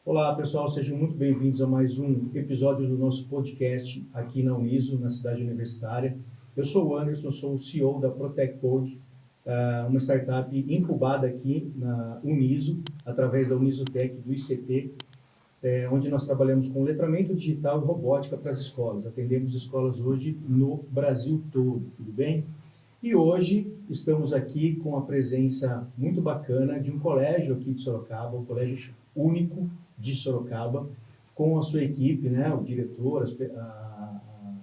Olá, pessoal, sejam muito bem-vindos a mais um episódio do nosso podcast aqui na Uniso, na cidade universitária. Eu sou o Anderson, sou o CEO da Protec Code, uma startup incubada aqui na Uniso, através da Unisotec do ICT, onde nós trabalhamos com letramento digital e robótica para as escolas. Atendemos escolas hoje no Brasil todo, tudo bem? E hoje estamos aqui com a presença muito bacana de um colégio aqui de Sorocaba, o Colégio Único de Sorocaba, com a sua equipe, né, o diretor,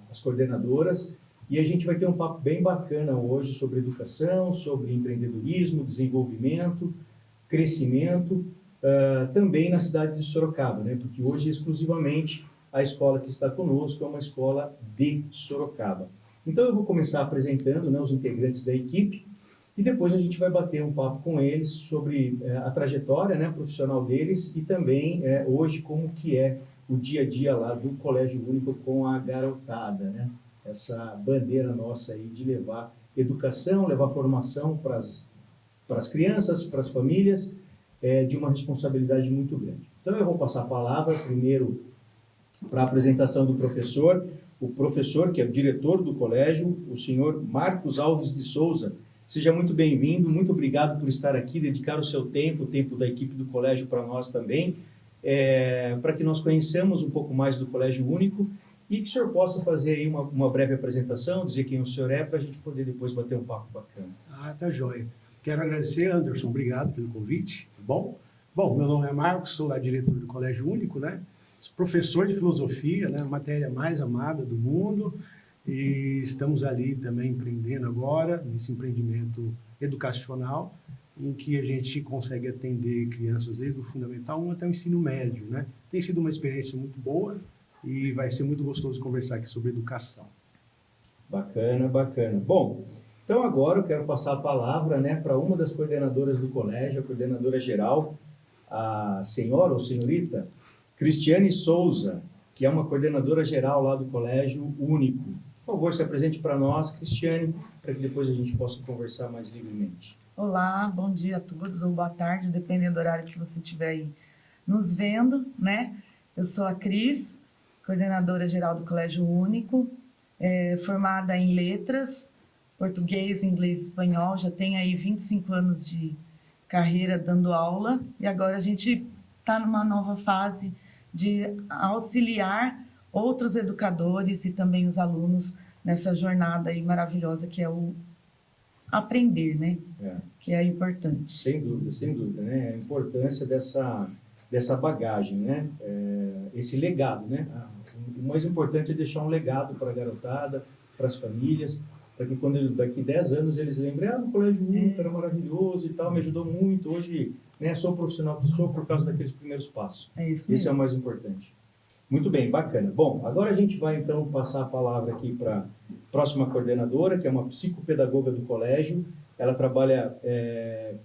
as coordenadoras, e a gente vai ter um papo bem bacana hoje sobre educação, sobre empreendedorismo, desenvolvimento, crescimento, também na cidade de Sorocaba, né, porque hoje exclusivamente a escola que está conosco é uma escola de Sorocaba. Então eu vou começar apresentando, né, os integrantes da equipe, e depois a gente vai bater um papo com eles sobre a trajetória, né, profissional deles e também hoje como que é o dia a dia lá do Colégio Único com a garotada, né? Essa bandeira nossa aí de levar educação, levar formação para as crianças, para as famílias, de uma responsabilidade muito grande. Então eu vou passar a palavra primeiro para a apresentação do professor, o professor que é o diretor do colégio, o senhor Marcos Alves de Souza. Seja muito bem-vindo, muito obrigado por estar aqui, dedicar o seu tempo, o tempo da equipe do colégio para nós também, para que nós conheçamos um pouco mais do Colégio Único e que o senhor possa fazer aí uma breve apresentação, dizer quem o senhor é, para a gente poder depois bater um papo bacana. Tá joia. Quero agradecer, Anderson, obrigado pelo convite, tá bom? Bom, meu nome é Marcos, sou lá diretor do Colégio Único, né? Sou professor de filosofia, né? A matéria mais amada do mundo. E estamos ali também empreendendo agora, nesse empreendimento educacional, em que a gente consegue atender crianças desde o Fundamental 1 até o ensino médio, né? Tem sido uma experiência muito boa e vai ser muito gostoso conversar aqui sobre educação. Bacana, bacana. Bom, então agora eu quero passar a palavra, né, para uma das coordenadoras do colégio, a coordenadora geral, a senhora ou senhorita Cristiane Souza, que é uma coordenadora geral lá do Colégio Único. Por favor, se apresente para nós, Cristiane, para que depois a gente possa conversar mais livremente. Olá, bom dia a todos, ou boa tarde, dependendo do horário que você estiver aí nos vendo, né? Eu sou a Cris, coordenadora geral do Colégio Único, formada em letras, português, inglês e espanhol, já tenho aí 25 anos de carreira dando aula, e agora a gente está numa nova fase de auxiliar outros educadores e também os alunos nessa jornada aí maravilhosa que é o aprender, né? Que é importante. Sem dúvida, né? A importância dessa bagagem, né? Esse legado, né? O mais importante é deixar um legado para a garotada, para as famílias, para que quando daqui 10 anos eles lembrem, o Colégio Único era maravilhoso e tal, me ajudou muito, hoje, né, sou o profissional que sou por causa daqueles primeiros passos. É isso mesmo. Esse é o mais importante. Muito bem, bacana. Bom, agora a gente vai então passar a palavra aqui para a próxima coordenadora, que é uma psicopedagoga do colégio. Ela trabalha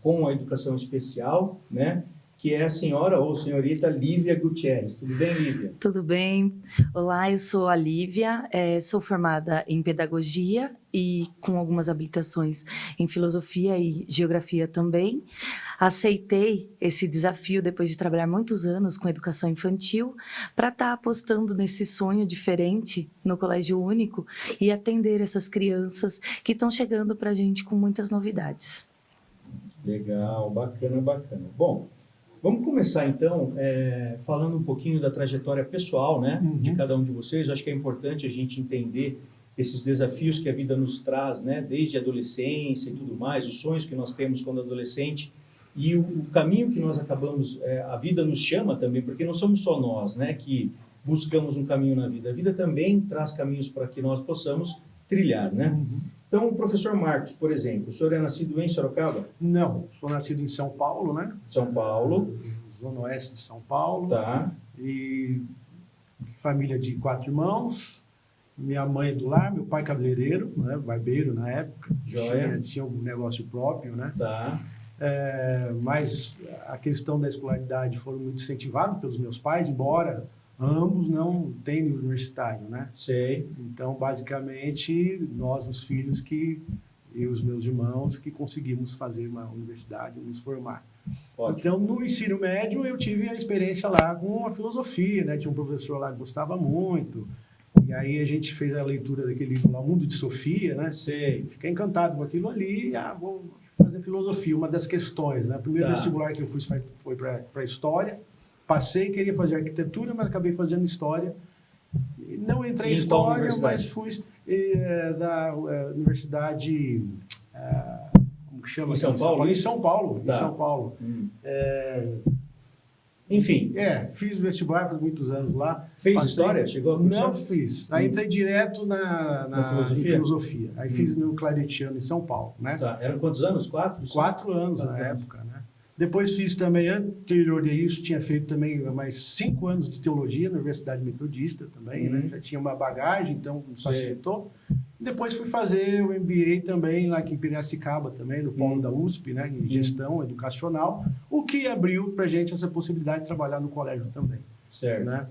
com a educação especial, né? Que é a senhora ou senhorita Lívia Gutierrez. Tudo bem, Lívia? Tudo bem. Olá, eu sou a Lívia, sou formada em pedagogia e com algumas habilitações em filosofia e geografia também. Aceitei esse desafio depois de trabalhar muitos anos com educação infantil para estar apostando nesse sonho diferente no Colégio Único e atender essas crianças que estão chegando para a gente com muitas novidades. Legal, bacana, bacana. Bom, vamos começar então falando um pouquinho da trajetória pessoal, né, de cada um de vocês. Eu acho que é importante a gente entender esses desafios que a vida nos traz, né, desde a adolescência e tudo mais, os sonhos que nós temos quando adolescente e o caminho que nós acabamos, a vida nos chama também, porque não somos só nós, né, que buscamos um caminho na vida. A vida também traz caminhos para que nós possamos trilhar, né? Então, o professor Marcos, por exemplo, o senhor é nascido em Sorocaba? Não, sou nascido em São Paulo, né? São Paulo. Zona Oeste de São Paulo. Tá. E família de 4 irmãos. Minha mãe é do lar, meu pai cabeleireiro, né? Barbeiro na época. Joia. Tinha um negócio próprio, né? Tá. Mas a questão da escolaridade foram muito incentivados pelos meus pais, embora ambos não têm universitário, né? Sei. Então, basicamente, nós, os filhos e os meus irmãos, que conseguimos fazer uma universidade, nos formar. Ótimo. Então, no ensino médio, eu tive a experiência lá com a filosofia, né? Tinha um professor lá que gostava muito. E aí a gente fez a leitura daquele livro lá, O Mundo de Sofia, né? Sei. Fiquei encantado com aquilo ali. Vou fazer filosofia, uma das questões, né? O primeiro Tá. vestibular que eu fiz foi para História. Passei, queria fazer arquitetura, mas acabei fazendo História. E não entrei em Em qual História, universidade? mas fui da Universidade... como que chama? Em São Paulo? Em São Paulo. Tá. Em São Paulo. Enfim, Fiz vestibular por muitos anos lá. fez Passei- história? Chegou a cursar? Não fiz. Aí entrei direto Na em filosofia. Aí fiz Hum. no Claretiano, em São Paulo, né? Tá. Eram quantos anos? 4? 4 anos na 4 anos. época, né? Depois fiz também, anterior a isso, tinha feito também mais 5 anos de teologia na Universidade Metodista também, né? Já tinha uma bagagem, então facilitou. Depois fui fazer o MBA também lá aqui em Piracicaba também, no polo da USP, né? Em gestão educacional, o que abriu para a gente essa possibilidade de trabalhar no colégio também, Certo. né?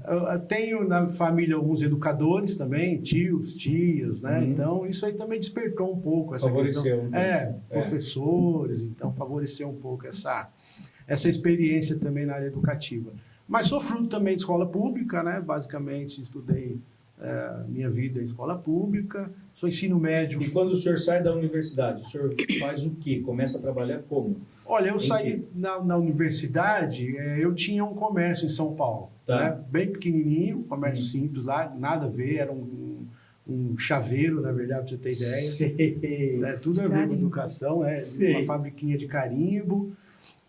Eu tenho na família alguns educadores também, tios, tias, né? Então, isso aí também despertou um pouco essa Favoreceu, questão. né? Professores, então favoreceu um pouco essa experiência também na área educativa. Mas sou fruto também de escola pública, né? Basicamente, estudei minha vida em escola pública, sou ensino médio. E quando o senhor sai da universidade, o senhor faz o quê? Começa a trabalhar como? Olha, eu Em saí na universidade, eu tinha um comércio em São Paulo, Tá. né? Bem pequenininho, comércio simples lá, nada a ver, era um chaveiro, na verdade, para você ter ideia. Sei. Né? Tudo a ver com Carimbo. educação, Sei. uma fabriquinha de carimbo.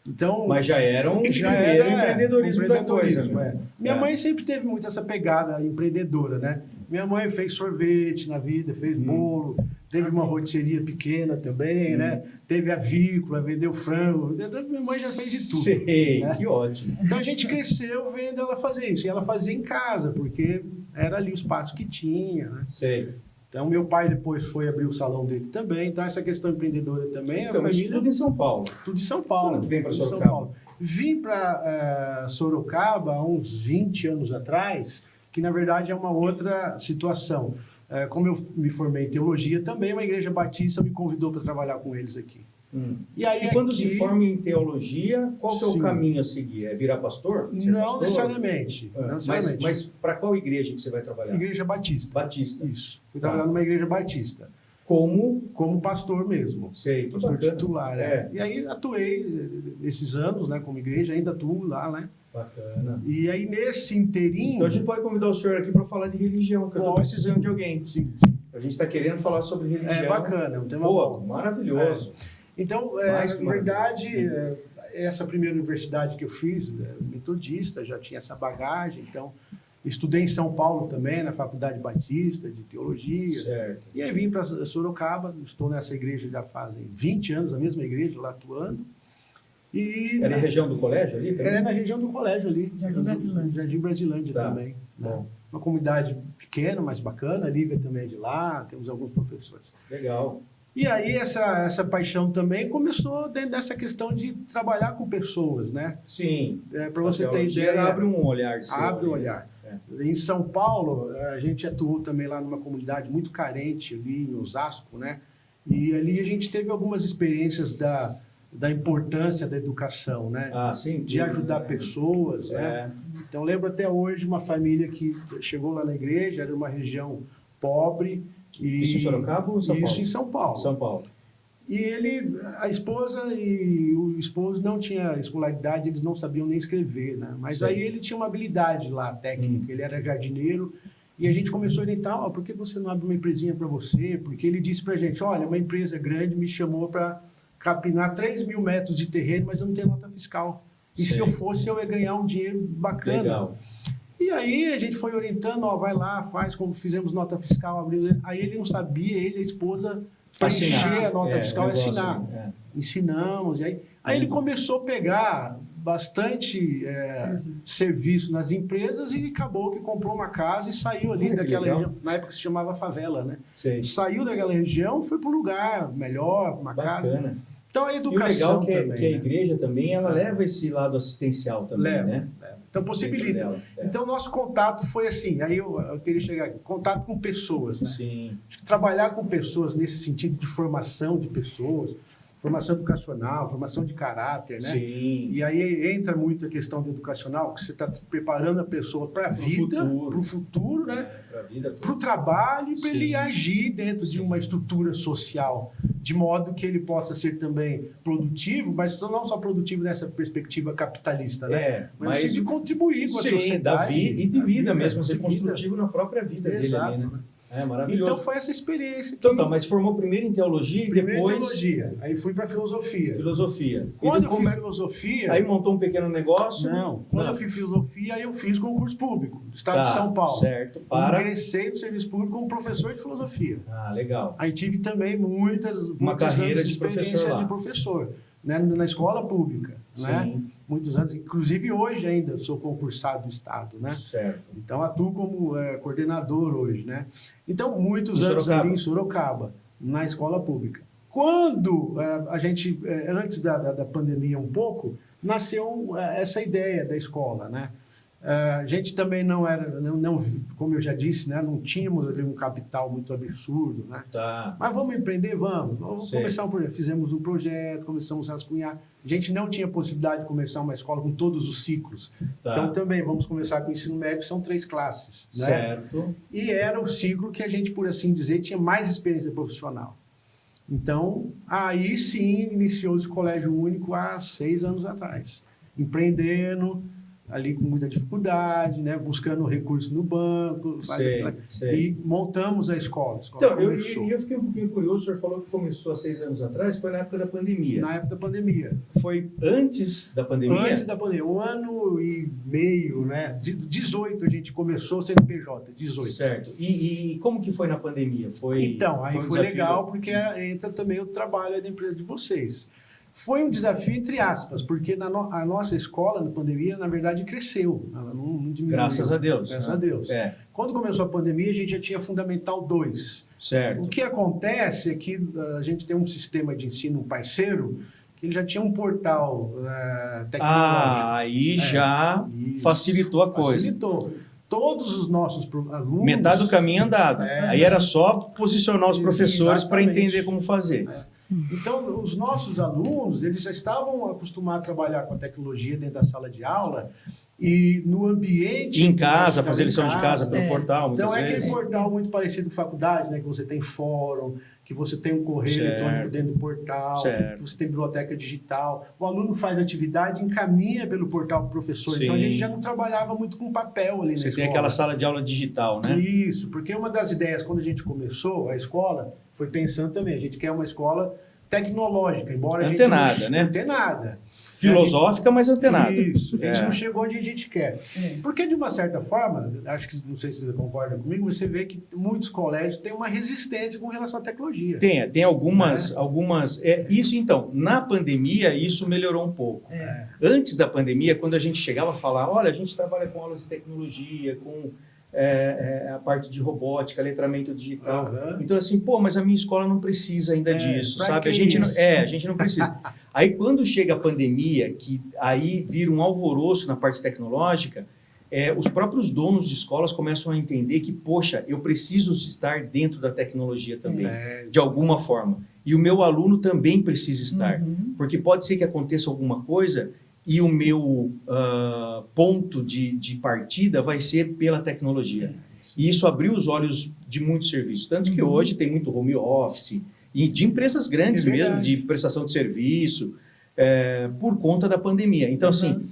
Então, Mas já era um já primeiro era empreendedorismo da coisa. empreendedorismo, Né? Minha mãe sempre teve muito essa pegada empreendedora, né? Minha mãe fez sorvete na vida, fez bolo, teve uma rotisseria pequena também, né? Teve avícola, vendeu frango. Então, minha mãe já fez de tudo. Sei, né? que ótimo. Então a gente cresceu vendo ela fazer isso. E ela fazia em casa, porque era ali o espaço que tinha, né? Sei. Então, meu pai depois foi abrir o salão dele também. Então, essa questão empreendedora também, Então, a isso família... tudo em São Paulo. Tudo em São Paulo. Quando vem pra tudo em Sorocaba? Vim para Sorocaba há uns 20 anos atrás, que na verdade é uma outra situação. Como eu me formei em teologia, também uma igreja batista me convidou para trabalhar com eles aqui. E aí E quando aqui, se forma em teologia, qual que é o Sim. caminho a seguir? É virar pastor? Ser Não pastor? necessariamente. Não necessariamente. Mas para qual igreja que você vai trabalhar? Igreja batista. Batista. Isso. Fui Tá. trabalhar numa igreja batista. Como pastor mesmo. Sei, que Pastor bacana. titular, E aí atuei esses anos, né, como igreja, ainda atuo lá, né? Bacana. E aí nesse inteirinho... Então a gente pode convidar o senhor aqui para falar de religião, que eu estou Pode. precisando de alguém. Sim, A gente está querendo falar sobre religião. é bacana, é um tema Boa, bom. maravilhoso. Então, Mais que na verdade, maravilhoso. essa primeira universidade que eu fiz, metodista, já tinha essa bagagem, então estudei em São Paulo também, na Faculdade Batista de Teologia. Certo. E aí vim para Sorocaba, estou nessa igreja já fazem 20 anos, a mesma igreja lá atuando. E É na região do colégio ali também? é na região do colégio ali. Jardim Brasilândia. Jardim Brasilândia Tá. também. né? Bom, Uma comunidade pequena, mas bacana. A Lívia também é de lá, temos alguns professores. legal. E aí essa paixão também começou dentro dessa questão de trabalhar com pessoas, né? Sim. Para você A ter teologia ideia, abre um olhar seu. abre o ali. olhar. É. Em São Paulo, a gente atuou também lá numa comunidade muito carente ali em Osasco, né? E ali a gente teve algumas experiências da importância da educação, né? Ah, sim. De ajudar pessoas, né? É. Então, lembro até hoje uma família que chegou lá na igreja, era uma região pobre. E Isso em Sorocaba ou em São Paulo? Isso em São Paulo. São Paulo. E a esposa e o esposo não tinham escolaridade, eles não sabiam nem escrever, né? Mas Sim. aí ele tinha uma habilidade lá, técnica, ele era jardineiro, e a gente começou a orientar, por que você não abre uma empresinha para você? Porque ele disse pra gente, olha, uma empresa grande me chamou para capinar 3.000 metros de terreno, mas eu não tenho nota fiscal. E se Sim. eu fosse, eu ia ganhar um dinheiro bacana. Legal. E aí a gente foi orientando, vai lá, faz, como fizemos nota fiscal, abrimos. Aí ele não sabia, ele e a esposa, preencher Assinar. a nota fiscal e negócio, assinar. é. Ensinamos. E aí ele começou a pegar bastante serviço nas empresas e acabou que comprou uma casa e saiu ali Olha que daquela legal. região. Na época se chamava favela, né? Sei. Saiu daquela região, foi para um lugar melhor, uma casa. Bacana. Então a E o educação legal é também. que a né? igreja também, ela leva esse lado assistencial também, Leva, né? Então possibilita. Dentro dela. É. Então nosso contato foi assim, aí eu queria chegar aqui, contato com pessoas, né? Sim. Acho que trabalhar com pessoas nesse sentido de formação de pessoas, formação educacional, formação de caráter, né? Sim. E aí entra muito a questão do educacional, que você está preparando a pessoa para a vida, para o futuro, né? Para o trabalho e para ele agir dentro de uma estrutura social, de modo que ele possa ser também produtivo, mas não só produtivo nessa perspectiva capitalista, né? Mas de contribuir com a sociedade. Da vida, e de vida mesmo, ser construtivo na própria vida dele ali, né? É maravilhoso. Então foi essa experiência. Então, tá, mas formou primeiro em teologia e Primeiro depois... teologia, aí fui para filosofia. Filosofia. Quando eu fiz filosofia... Aí montou um pequeno negócio? Não, quando eu fiz filosofia, aí eu fiz concurso público do Estado de São Paulo. Certo, Ingressei no serviço público como professor de filosofia. Ah, legal. Aí tive também muitos carreira anos de experiência de professor, né, na escola pública, né? Muitos anos, inclusive hoje ainda sou concursado do Estado, né? Certo. Então atuo como coordenador hoje, né? Então muitos anos ali em Sorocaba, na escola pública. Quando a gente, antes da pandemia um pouco, nasceu essa ideia da escola, né? A gente também não era, como eu já disse, né, não tínhamos ali um capital muito absurdo, né? Tá. Mas vamos empreender? Vamos começar um projeto. Fizemos um projeto, começamos a rascunhar. A gente não tinha possibilidade de começar uma escola com todos os ciclos. Tá. Então também vamos começar com o ensino médio, são 3 classes. Né? Certo. E era o ciclo que a gente, por assim dizer, tinha mais experiência profissional. Então, aí sim iniciou-se o Colégio Único há 6 anos atrás. Empreendendo, ali com muita dificuldade, né? Buscando recursos no banco. E montamos a escola. Então, eu fiquei um pouquinho curioso, o senhor falou que começou há 6 anos atrás, foi na época da pandemia. Na época da pandemia. Foi antes da pandemia? Antes da pandemia, 1 ano e meio, né? 18 a gente começou CNPJ, 18. Certo. E como que foi na pandemia? Então, aí foi legal, porque entra também o trabalho da empresa de vocês. Foi um desafio, entre aspas, porque a nossa escola, na pandemia, na verdade, cresceu. Ela não diminuiu. Graças a Deus. Graças a Deus. Quando começou a pandemia, a gente já tinha Fundamental 2. Certo. O que acontece é que a gente tem um sistema de ensino parceiro que ele já tinha um portal tecnológico. Aí já facilitou a coisa. Facilitou. Todos os nossos alunos... Metade do caminho andado. Aí era só posicionar os professores para entender como fazer. Então, os nossos alunos, eles já estavam acostumados a trabalhar com a tecnologia dentro da sala de aula e no ambiente... Em casa, fazer lição de casa pelo portal, então, muitas vezes. Aquele portal muito parecido com faculdade, né? Que você tem fórum, que você tem um correio eletrônico dentro do portal, que você tem biblioteca digital. O aluno faz atividade e encaminha pelo portal para o professor. Então, a gente já não trabalhava muito com papel ali na escola. Você tem aquela sala de aula digital, né? Isso, porque uma das ideias, quando a gente começou a escola, foi pensando também, a gente quer uma escola tecnológica, embora antenada, a gente né? Antenada. Filosófica, mas antenada. Isso, a gente não chegou onde a gente quer. Porque, de uma certa forma, acho que, não sei se você concorda comigo, mas você vê que muitos colégios têm uma resistência com relação à tecnologia. Tem algumas... isso, então, na pandemia, isso melhorou um pouco. Antes da pandemia, quando a gente chegava a falar, olha, a gente trabalha com aulas de tecnologia, com... a parte de robótica, letramento digital. Então, assim, mas a minha escola não precisa ainda disso, sabe? A gente não precisa. Aí, quando chega a pandemia, que aí vira um alvoroço na parte tecnológica, os próprios donos de escolas começam a entender que, poxa, eu preciso estar dentro da tecnologia também, de alguma forma. E o meu aluno também precisa estar, porque pode ser que aconteça alguma coisa e o meu ponto de partida vai ser pela tecnologia. E isso abriu os olhos de muitos serviços. Tanto que hoje tem muito home office, e de empresas grandes mesmo, de prestação de serviço, por conta da pandemia. Então, assim,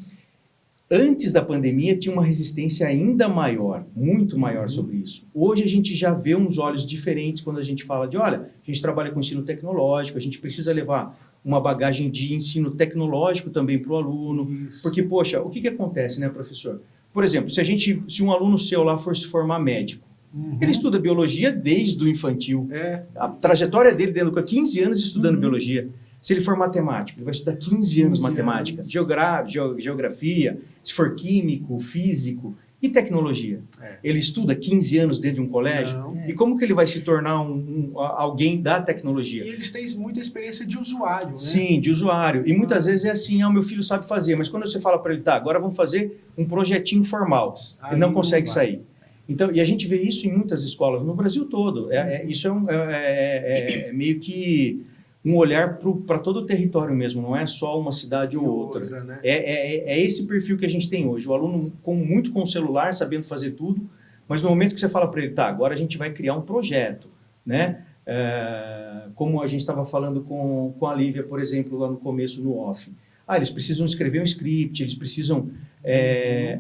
antes da pandemia tinha uma resistência ainda maior, muito maior sobre isso. Hoje a gente já vê uns olhos diferentes quando a gente fala de, olha, a gente trabalha com ensino tecnológico, a gente precisa levar uma bagagem de ensino tecnológico também para o aluno. Porque, poxa, o que acontece, né, professor? Por exemplo, se um aluno seu lá for se formar médico, ele estuda biologia desde o infantil. A trajetória dele dentro de 15 anos estudando biologia. Se ele for matemático, ele vai estudar 15 anos matemática. Geografia, se for químico, físico e tecnologia. Ele estuda 15 anos dentro de um colégio? E como que ele vai se tornar alguém da tecnologia? E eles têm muita experiência de usuário, né? Sim, de usuário. E muitas vezes é assim, o meu filho sabe fazer, mas quando você fala para ele, agora vamos fazer um projetinho formal, ele não consegue sair. Então, e a gente vê isso em muitas escolas, no Brasil todo. Isso é meio que um olhar para todo o território mesmo, não é só uma cidade ou outra. Né? É esse perfil que a gente tem hoje. O aluno muito com o celular, sabendo fazer tudo, mas no momento que você fala para ele, tá, agora a gente vai criar um projeto, né? Como a gente estava falando com a Lívia, por exemplo, lá no começo, no off. Eles precisam escrever um script, eles precisam...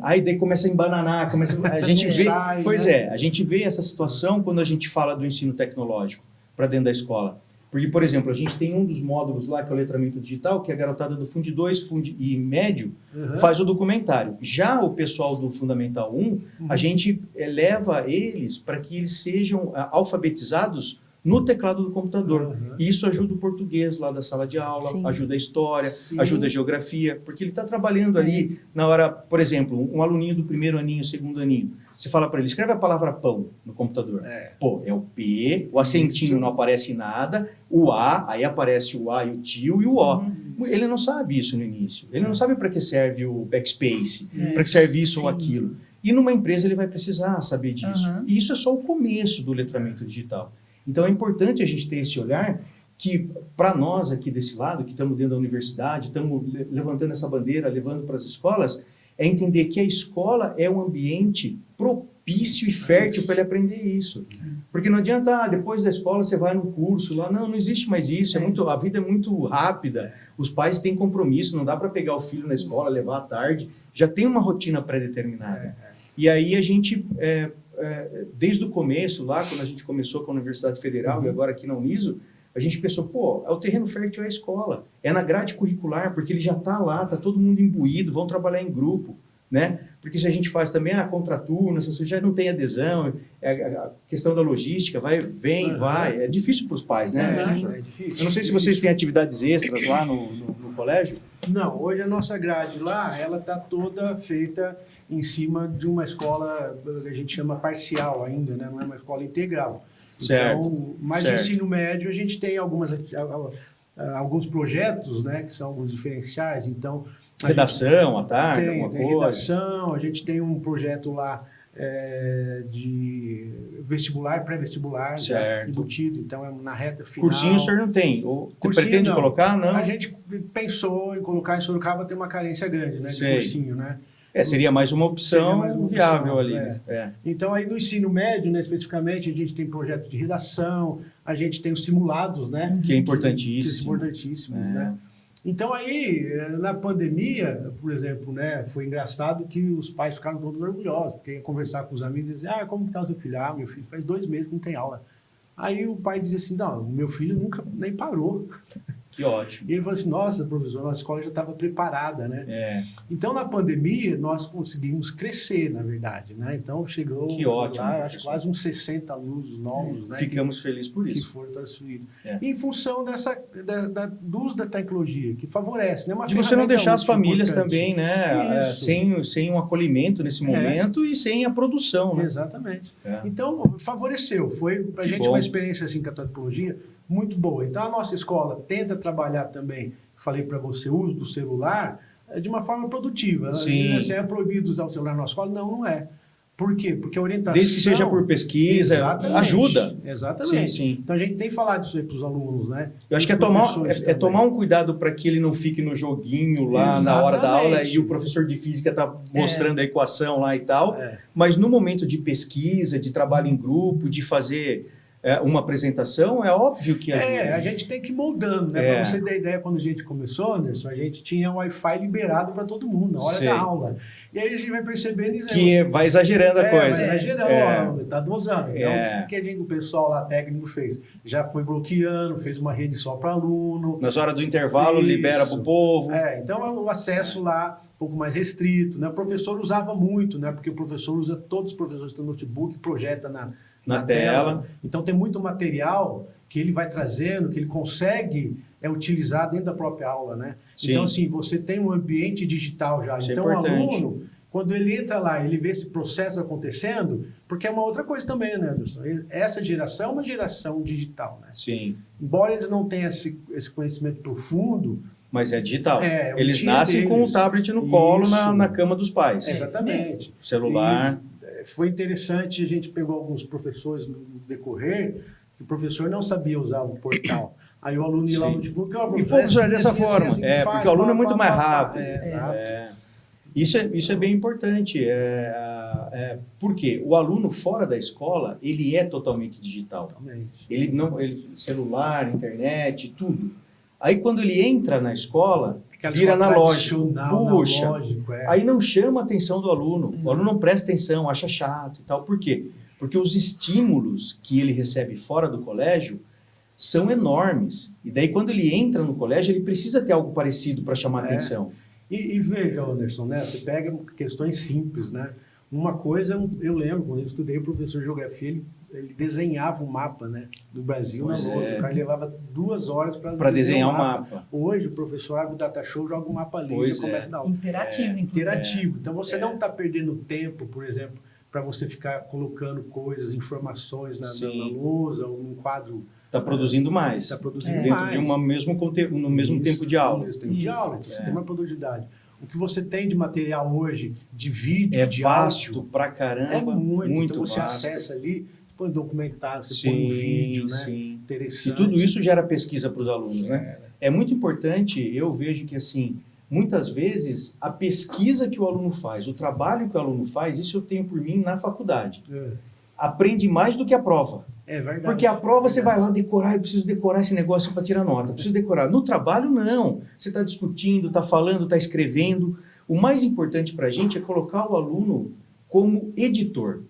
aí daí começa a embananar, a gente vê... Pois é, a gente vê essa situação quando a gente fala do ensino tecnológico para dentro da escola. Porque, por exemplo, a gente tem um dos módulos lá, que é o letramento digital, que a garotada do Fundo 2 e médio faz o documentário. Já o pessoal do Fundamental 1, a gente leva eles para que eles sejam alfabetizados no teclado do computador. E isso ajuda o português lá da sala de aula, Sim. ajuda a história, ajuda a geografia, porque ele está trabalhando ali na hora, por exemplo, um aluninho do primeiro aninho, segundo aninho, você fala para ele, escreve a palavra pão no computador. Pô, é o P, o acentinho não aparece nada, o A, aí aparece o A e o tio e o O. Ele não sabe isso no início. Ele não sabe para que serve o backspace, para que serve isso ou aquilo. E numa empresa ele vai precisar saber disso. E isso é só o começo do letramento digital. Então é importante a gente ter esse olhar que, para nós aqui desse lado, que estamos dentro da universidade, estamos levantando essa bandeira, levando para as escolas, é entender que a escola é um ambiente propício e fértil para ele aprender isso. Porque não adianta, depois da escola você vai num curso lá, não existe mais isso, a vida é muito rápida, os pais têm compromisso, não dá para pegar o filho na escola, levar à tarde, já tem uma rotina pré-determinada. E aí a gente, desde o começo, lá quando a gente começou com a Universidade Federal e agora aqui na Uniso, a gente pensou, o terreno fértil é a escola, é na grade curricular, porque ele já está lá, está todo mundo imbuído, vão trabalhar em grupo, né? Porque se a gente faz também a contraturno, se você já não tem adesão, a questão da logística, vai, é difícil para os pais, né? É difícil. Eu não sei se vocês têm atividades extras lá no colégio. Não, hoje a nossa grade lá, ela está toda feita em cima de uma escola que a gente chama parcial ainda, né? Não é uma escola integral. Então, mas no ensino médio a gente tem alguns projetos, né, que são alguns diferenciais. Então, redação, à tarde, tem alguma coisa. Redação, a gente tem um projeto lá de vestibular, pré-vestibular, né, embutido, então é na reta final. Cursinho o senhor não tem? Você pretende colocar? Não. A gente pensou em colocar em Sorocaba, tem uma carência grande, né, de cursinho, né? Seria mais uma opção viável ali. Então, aí no ensino médio, né, especificamente, a gente tem projeto de redação, a gente tem os simulados, né? Que é importantíssimo. Né? Então, aí, na pandemia, por exemplo, né, foi engraçado que os pais ficaram todos orgulhosos, porque ia conversar com os amigos e dizer, como que está o seu filho? Meu filho faz 2 meses que não tem aula. Aí o pai dizia assim, não, meu filho nunca nem parou. Que ótimo. E ele falou assim, nossa, professor, nossa escola já estava preparada, né? Então, na pandemia, nós conseguimos crescer, na verdade, né? Então, chegou lá, acho quase uns 60 alunos novos, né? Ficamos felizes por isso. Que foram transferidos. Em função do uso da tecnologia, que favorece, né? De você não deixar as famílias também, né? Sem um acolhimento nesse momento e sem a produção, né? Exatamente. Então, favoreceu. Foi para a gente uma experiência assim com a tecnologia muito boa. Então, a nossa escola tenta trabalhar também, falei para você, o uso do celular de uma forma produtiva. Sim. É proibido usar o celular na nossa escola? Não é. Por quê? Porque a orientação... Desde que seja por pesquisa, ajuda. Exatamente. Sim. Então, a gente tem falado isso aí para os alunos, né? Eu acho que tomar um cuidado para que ele não fique no joguinho lá na hora da aula e o professor de física está mostrando a equação lá e tal, mas no momento de pesquisa, de trabalho em grupo, de fazer... uma apresentação, é óbvio que ajuda. A gente tem que ir moldando, né? Para você ter ideia, quando a gente começou, Anderson, a gente tinha Wi-Fi liberado para todo mundo na hora da aula. E aí a gente vai percebendo... Que vai exagerando a coisa. Vai exagerando, está dosando. Então, o que o pessoal lá técnico fez? Já foi bloqueando, fez uma rede só para aluno. Nas horas do intervalo, libera para o povo. Então, o acesso lá um pouco mais restrito, né? O professor usava muito, né? Porque o professor usa, todos os professores têm notebook, projeta na tela. Então, tem muito material que ele vai trazendo, que ele consegue utilizar dentro da própria aula, né? Sim. Então, assim, você tem um ambiente digital já. Isso então, é o aluno, quando ele entra lá, ele vê esse processo acontecendo, porque é uma outra coisa também, né, Anderson? Essa geração é uma geração digital, né? Sim. Embora eles não tenham esse conhecimento profundo... Mas é digital. Eles nascem com o tablet no colo na cama dos pais. Exatamente. O celular... Foi interessante, a gente pegou alguns professores no decorrer que o professor não sabia usar o portal. Aí o aluno ia lá no notebook, E professor, é dessa forma. Porque o aluno é muito mais rápido. Isso é bem importante. Por quê? O aluno fora da escola, ele é totalmente digital. Ele celular, internet, tudo. Aí quando ele entra na escola, vira analógico. Puxa, aí não chama a atenção do aluno. O aluno não presta atenção, acha chato e tal. Por quê? Porque os estímulos que ele recebe fora do colégio são enormes. E daí quando ele entra no colégio, ele precisa ter algo parecido para chamar a atenção. E veja, Anderson, né? Você pega questões simples, né? Uma coisa, eu lembro, quando eu estudei, o professor de geografia, ele desenhava o mapa, né, do Brasil na lousa. O cara levava 2 horas para desenhar o mapa. Hoje, o professor abre o data show, joga o mapa ali e começa a dar aula. Interativo, Interativo. Então, você não está perdendo tempo, por exemplo, para você ficar colocando coisas, informações na lousa ou num quadro. Está produzindo mais. Está produzindo dentro mais. de um mesmo conteúdo, no mesmo tempo de aula. No mesmo tempo de aula, você tem uma produtividade. O que você tem de material hoje, de vídeo, de vasto áudio, pra caramba. é muito muito então você vasto. acessa ali, você põe documentário, você põe um vídeo, né? Interessante. E tudo isso gera pesquisa para os alunos, né? É muito importante, eu vejo que assim, muitas vezes a pesquisa que o aluno faz, o trabalho que o aluno faz, isso eu tenho por mim na faculdade. Aprende mais do que a prova. É verdade. Porque a prova você vai lá decorar, eu preciso decorar esse negócio para tirar nota, eu preciso decorar. No trabalho, não. Você está discutindo, está falando, está escrevendo. O mais importante para a gente é colocar o aluno como editor.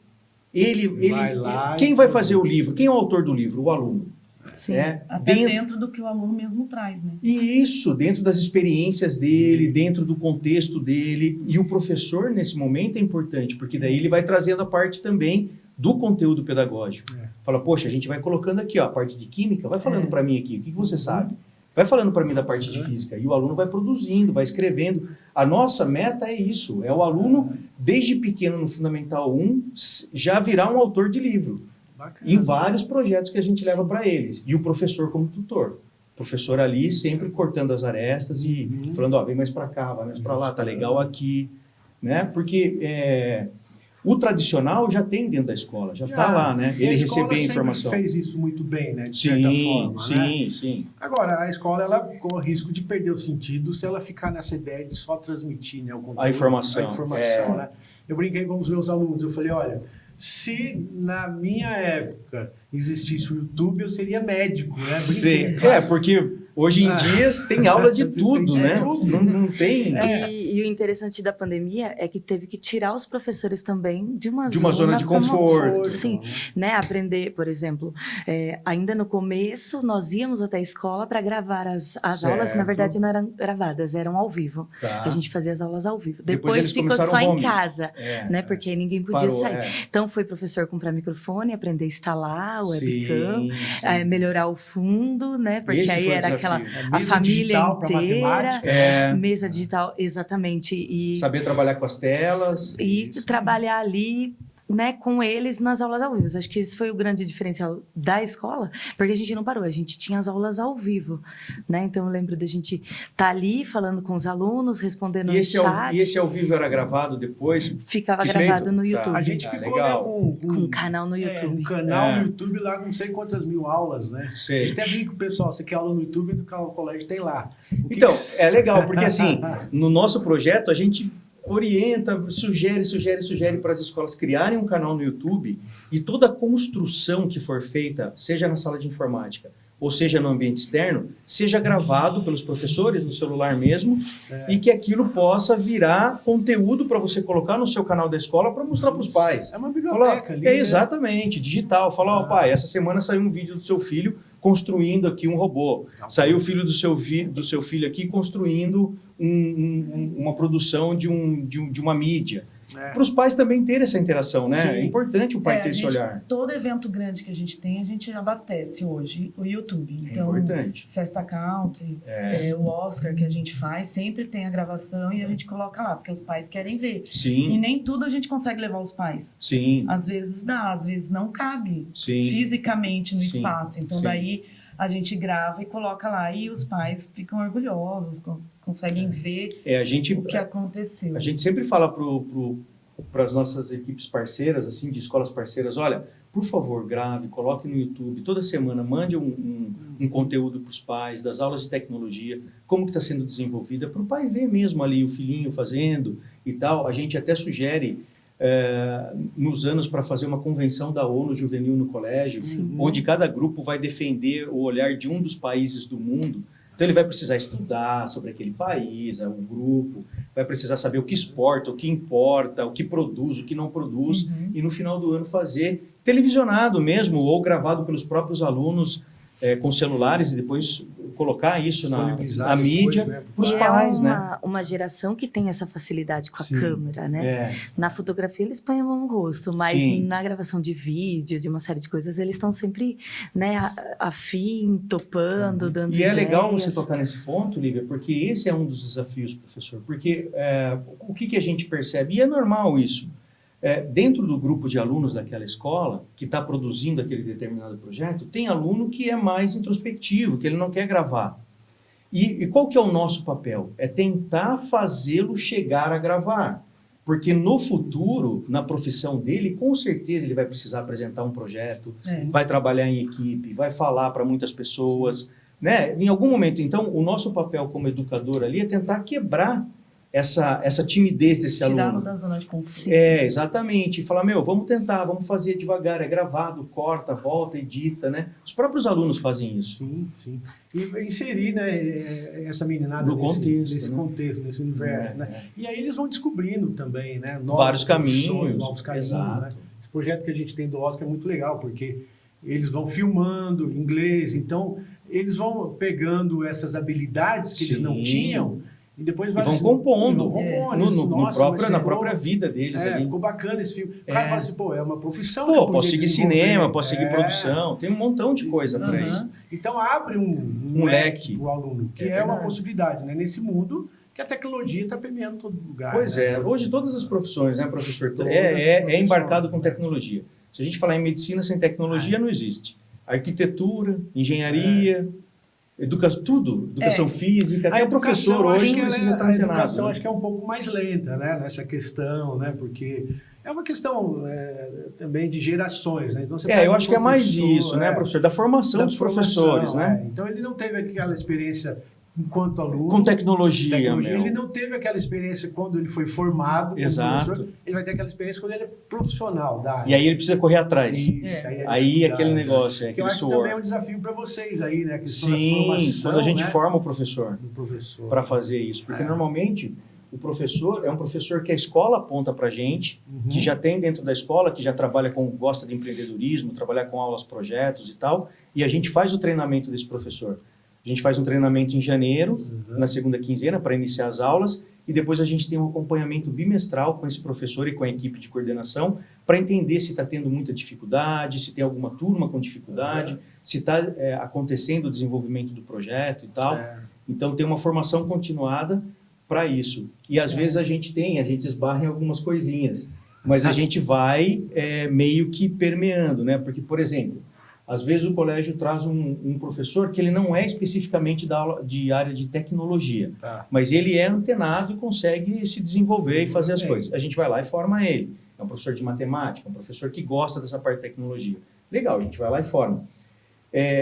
Quem vai fazer o livro? Quem é o autor do livro? O aluno. Sim, até dentro do que o aluno mesmo traz, né? E isso, dentro das experiências dele, dentro do contexto dele. E o professor, nesse momento, é importante, porque daí ele vai trazendo a parte também do conteúdo pedagógico. Fala, poxa, a gente vai colocando aqui, ó, a parte de química, vai falando para mim aqui, o que você sabe? Vai falando para mim da parte de física. E o aluno vai produzindo, vai escrevendo. A nossa meta é isso, é o aluno, desde pequeno no Fundamental 1, já virar um autor de livro. Bacana. Em vários projetos que a gente leva para eles. E o professor como tutor. O professor ali sempre cortando as arestas e falando, ó, vem mais para cá, vai mais para lá, tá legal aqui. Né? Porque o tradicional já tem dentro da escola, já está lá, né? Ele receber a informação. A escola fez isso muito bem, né? De certa forma, né? Sim. Agora, a escola, ela corre risco de perder o sentido se ela ficar nessa ideia de só transmitir, né, o conteúdo, a informação. Né? Eu brinquei com os meus alunos, eu falei, olha, se na minha época existisse o YouTube, eu seria médico, né? Sim. Porque hoje em dia tem aula de tudo, né? Não tem... E o interessante da pandemia é que teve que tirar os professores também de uma zona de conforto. Sim, né? Aprender, por exemplo, ainda no começo nós íamos até a escola para gravar as aulas, na verdade não eram gravadas, eram ao vivo. Tá. A gente fazia as aulas ao vivo. Depois ficou começaram só em casa, né? Porque ninguém podia Parou, sair. Então foi professor comprar microfone, aprender a instalar o webcam, sim. Melhorar o fundo, né? Porque Esse aí era desafio. a família inteira, mesa É. digital, exatamente. E saber trabalhar com as telas. E trabalhar ali, né, com eles nas aulas ao vivo. Acho que esse foi o grande diferencial da escola, porque a gente não parou, a gente tinha as aulas ao vivo, né? Então eu lembro da gente estar ali falando com os alunos, respondendo no chat. E esse ao vivo era gravado depois? Ficava gravado no YouTube. Tá. A gente ficou com um canal no YouTube. Um canal no YouTube lá com não sei quantas mil aulas, né? Sei. A gente até brinca com o pessoal, você quer aula no YouTube, do que o colégio tem lá. Então, é legal, porque assim, no nosso projeto a gente orienta, sugere para as escolas criarem um canal no YouTube e toda a construção que for feita, seja na sala de informática ou seja no ambiente externo, seja gravado pelos professores no celular mesmo e que aquilo possa virar conteúdo para você colocar no seu canal da escola para mostrar para os pais. É uma biblioteca ali. Exatamente, digital. Falar, ó, pai, essa semana saiu um vídeo do seu filho construindo aqui um robô. Saiu o filho do seu filho aqui construindo uma produção de uma mídia. Para os pais também terem essa interação, né? Sim. É importante o pai ter esse olhar. Todo evento grande que a gente tem, a gente abastece hoje o YouTube. Então, importante. Festa Country, o Oscar que a gente faz, sempre tem a gravação e a gente coloca lá, porque os pais querem ver. Sim. E nem tudo a gente consegue levar os pais. Sim. Às vezes dá, às vezes não cabe fisicamente no espaço. Então, daí a gente grava e coloca lá. E os pais ficam orgulhosos, conseguem ver o que aconteceu. A gente sempre fala pro para as nossas equipes parceiras, assim, de escolas parceiras, olha, por favor, grave, coloque no YouTube, toda semana, mande um conteúdo para os pais, das aulas de tecnologia, como que está sendo desenvolvida, para o pai ver mesmo ali o filhinho fazendo e tal. A gente até sugere, nos anos, para fazer uma convenção da ONU Juvenil no colégio, onde cada grupo vai defender o olhar de um dos países do mundo. Então ele vai precisar estudar sobre aquele país, o grupo, vai precisar saber o que exporta, o que importa, o que produz, o que não produz, e no final do ano fazer televisionado mesmo, ou gravado pelos próprios alunos com celulares, e depois colocar isso na mídia, né, para os pais, uma geração que tem essa facilidade com a câmera, né? Na fotografia eles põem a mão no rosto, mas na gravação de vídeo, de uma série de coisas, eles estão sempre, né, afim, topando, dando ideias. E é legal você tocar nesse ponto, Lívia, porque esse é um dos desafios, professor, porque o que a gente percebe, e é normal isso, dentro do grupo de alunos daquela escola, que está produzindo aquele determinado projeto, tem aluno que é mais introspectivo, que ele não quer gravar. E qual que é o nosso papel? É tentar fazê-lo chegar a gravar. Porque no futuro, na profissão dele, com certeza ele vai precisar apresentar um projeto, vai trabalhar em equipe, vai falar para muitas pessoas, né? Em algum momento, então, o nosso papel como educador ali é tentar quebrar essa timidez desse aluno. Tirá-lo da zona de conforto. Exatamente. E falar, vamos tentar, vamos fazer devagar, é gravado, corta, volta, edita, né? Os próprios alunos fazem isso. Sim, sim. E inserir, né, essa meninada nesse contexto, nesse universo, né? E aí eles vão descobrindo também, né? Vários caminhos. Novos caminhos, né? Esse projeto que a gente tem do Oscar é muito legal, porque eles vão filmando em inglês, então eles vão pegando essas habilidades que eles não tinham, e depois vão compondo. Na própria vida deles. Ficou bacana esse filme. O cara fala assim, é uma profissão. Posso seguir cinema, posso seguir produção, tem um montão de coisa por aí. Então abre um leque para o aluno, que é uma possibilidade, né? Nesse mundo que a tecnologia está permeando todo lugar. Pois né? Hoje todas as profissões, né, professor, é embarcado com tecnologia. Se a gente falar em medicina, sem tecnologia não existe. Arquitetura, engenharia... Educação física, até o professor hoje precisa estar antenado. A educação acho que é um pouco mais lenta, né, nessa questão, né, porque é uma questão também de gerações, né, então você eu acho que é mais isso, né, professor, da formação dos professores, né. Então ele não teve aquela experiência enquanto aluno. Com tecnologia. Ele não teve aquela experiência quando ele foi formado. Exato. Professor, ele vai ter aquela experiência quando ele é profissional da área. E aí ele precisa correr atrás. Aí aquele negócio, que eu acho que também é um desafio para vocês aí, né? Sim, quando a gente forma o professor para fazer isso. Porque normalmente o professor é um professor que a escola aponta para a gente, que já tem dentro da escola, que já trabalha gosta de empreendedorismo, trabalhar com aulas, projetos e tal, e a gente faz o treinamento desse professor. A gente faz um treinamento em janeiro, na segunda quinzena, para iniciar as aulas, e depois a gente tem um acompanhamento bimestral com esse professor e com a equipe de coordenação, para entender se está tendo muita dificuldade, se tem alguma turma com dificuldade, se está acontecendo o desenvolvimento do projeto e tal. Então, tem uma formação continuada para isso. E, às vezes, a gente esbarra em algumas coisinhas, mas a gente vai meio que permeando, né? Porque, por exemplo, às vezes o colégio traz um professor que ele não é especificamente de área de tecnologia, mas ele é antenado e consegue se desenvolver e fazer as coisas. A gente vai lá e forma ele. É um professor de matemática, um professor que gosta dessa parte de tecnologia. Legal, a gente vai lá e forma.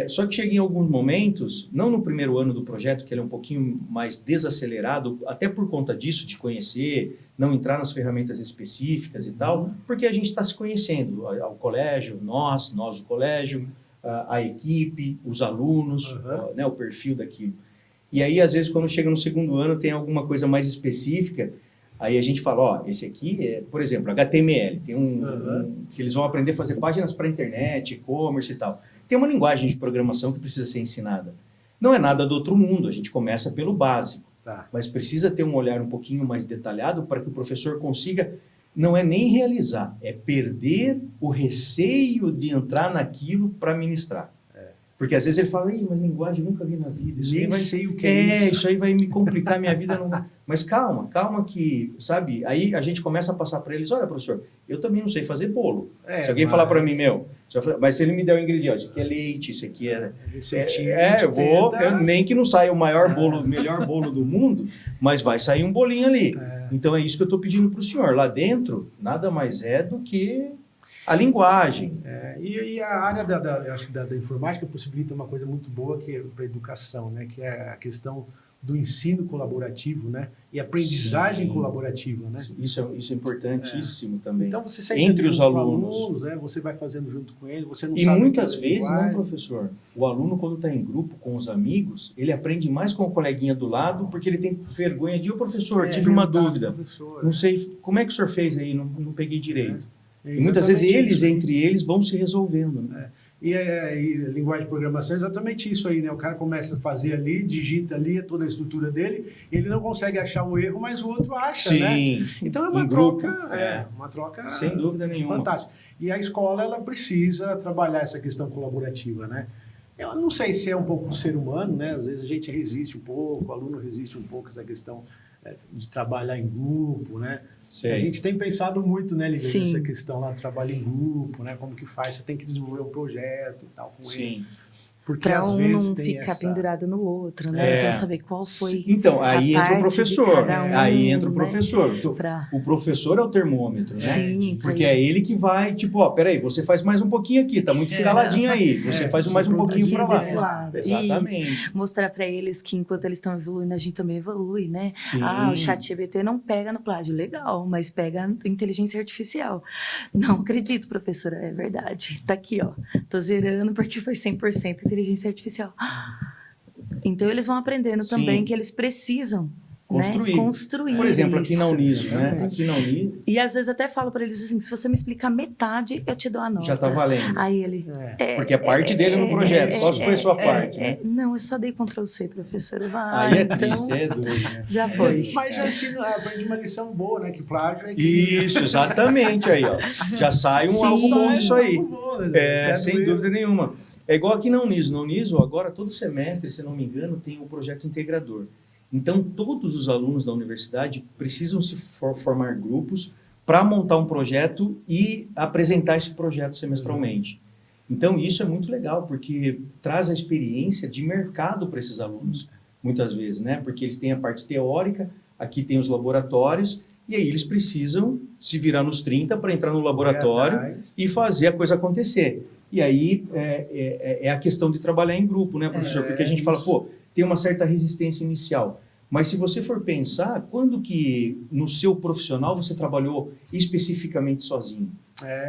Só que chega em alguns momentos, não no primeiro ano do projeto, que ele é um pouquinho mais desacelerado, até por conta disso, de conhecer, não entrar nas ferramentas específicas e tal, porque a gente está se conhecendo, ao colégio, nós o colégio, a equipe, os alunos, né, o perfil daquilo. E aí, às vezes, quando chega no segundo ano, tem alguma coisa mais específica, aí a gente fala, esse aqui por exemplo, HTML, tem se eles vão aprender a fazer páginas para internet, e-commerce e tal. Tem uma linguagem de programação que precisa ser ensinada. Não é nada do outro mundo, a gente começa pelo básico. Mas precisa ter um olhar um pouquinho mais detalhado para que o professor consiga, não é nem realizar, é perder o receio de entrar naquilo para ministrar. Porque às vezes ele fala, mas linguagem nunca vi na vida. Sei o que é isso. Isso aí vai me complicar minha vida. Não... Mas calma que, sabe, aí a gente começa a passar para eles, olha, professor, eu também não sei fazer bolo. Se alguém falar para mim, mas se ele me der o ingrediente, isso aqui é leite, isso aqui nem que não saia o melhor bolo do mundo, mas vai sair um bolinho ali. Então é isso que eu estou pedindo para o senhor. Lá dentro, nada mais é do que a linguagem. E a área acho que da informática possibilita uma coisa muito boa que é para a educação, né? Que é a questão do ensino colaborativo, né? E aprendizagem Sim. colaborativa, né? Isso é importantíssimo também. Então você senta Entre junto os com alunos. né? Você vai fazendo junto com ele, você não E sabe muitas aquela vezes, linguagem. professor, o aluno quando está em grupo com os amigos, ele aprende mais com o coleguinha do lado, porque ele tem vergonha de, ô professor, tive uma perguntar dúvida. pro professor, Não sei, como é que o senhor fez aí? Não peguei direito. É E muitas vezes exatamente eles, isso. entre eles, vão se resolvendo. Né? E linguagem de programação é exatamente isso aí, né? O cara começa a fazer ali, digita ali toda a estrutura dele, ele não consegue achar o erro, mas o outro acha, né? Sim, Então é uma em troca, grupo, uma troca sem dúvida nenhuma. fantástica. E a escola, ela precisa trabalhar essa questão colaborativa, né? Eu não sei se é um pouco do ser humano, né? Às vezes a gente resiste um pouco, o aluno resiste um pouco a essa questão de trabalhar em grupo, né? Sei. A gente tem pensado muito, né, Lívia, Sim. nessa questão lá, trabalho em grupo, né? Como que faz? Você tem que desenvolver um projeto e tal com ele. Sim. Porque Para às um vezes não tem ficar essa... pendurado no outro, né? É. Então, saber qual foi Então, aí a entra o parte de professor. cada um, Aí entra o né? professor. Pra... O professor é o termômetro, né? Sim, Porque é ele que vai, tipo, ó, peraí, você faz mais um pouquinho aqui, tá muito Sim. escaladinho aí. Você faz mais um pouquinho produzir para lá. desse lado. Exatamente. mostrar para eles que enquanto eles estão evoluindo, a gente também evolui, né? Sim. O chat GPT não pega no plágio, legal, mas pega a inteligência artificial. Não acredito, professora, é verdade. Tá aqui, ó. Tô zerando porque foi 100% inteligência artificial. Então, eles vão aprendendo Sim. também que eles precisam Construir. né? Construir. Por exemplo, aqui na isso. Uniso, né? Aqui na Uniso E às vezes até falo para eles assim, se você me explicar metade, eu te dou a nota. já tá valendo. Aí ele... Porque é parte dele no projeto. Qual foi a sua parte, né? Não, eu só dei Ctrl+C, professora. Aí é então, triste, é duro, né? Já foi. Mas já aprendi uma lição boa, né? Que plágio é que... Isso, exatamente aí, ó. Já sai Sim. algo bom disso aí. Algo bom, né? Sem dúvida nenhuma. É igual aqui na Uniso. Na Uniso, agora, todo semestre, se não me engano, tem um projeto integrador. Então, todos os alunos da universidade precisam se formar grupos para montar um projeto e apresentar esse projeto semestralmente. Então, isso é muito legal, porque traz a experiência de mercado para esses alunos, muitas vezes, né? Porque eles têm a parte teórica, aqui tem os laboratórios, e aí eles precisam se virar nos 30 para entrar no laboratório e fazer a coisa acontecer. E aí é a questão de trabalhar em grupo, né, professor? Porque a gente fala, pô, tem uma certa resistência inicial. Mas se você for pensar, quando que no seu profissional você trabalhou especificamente sozinho?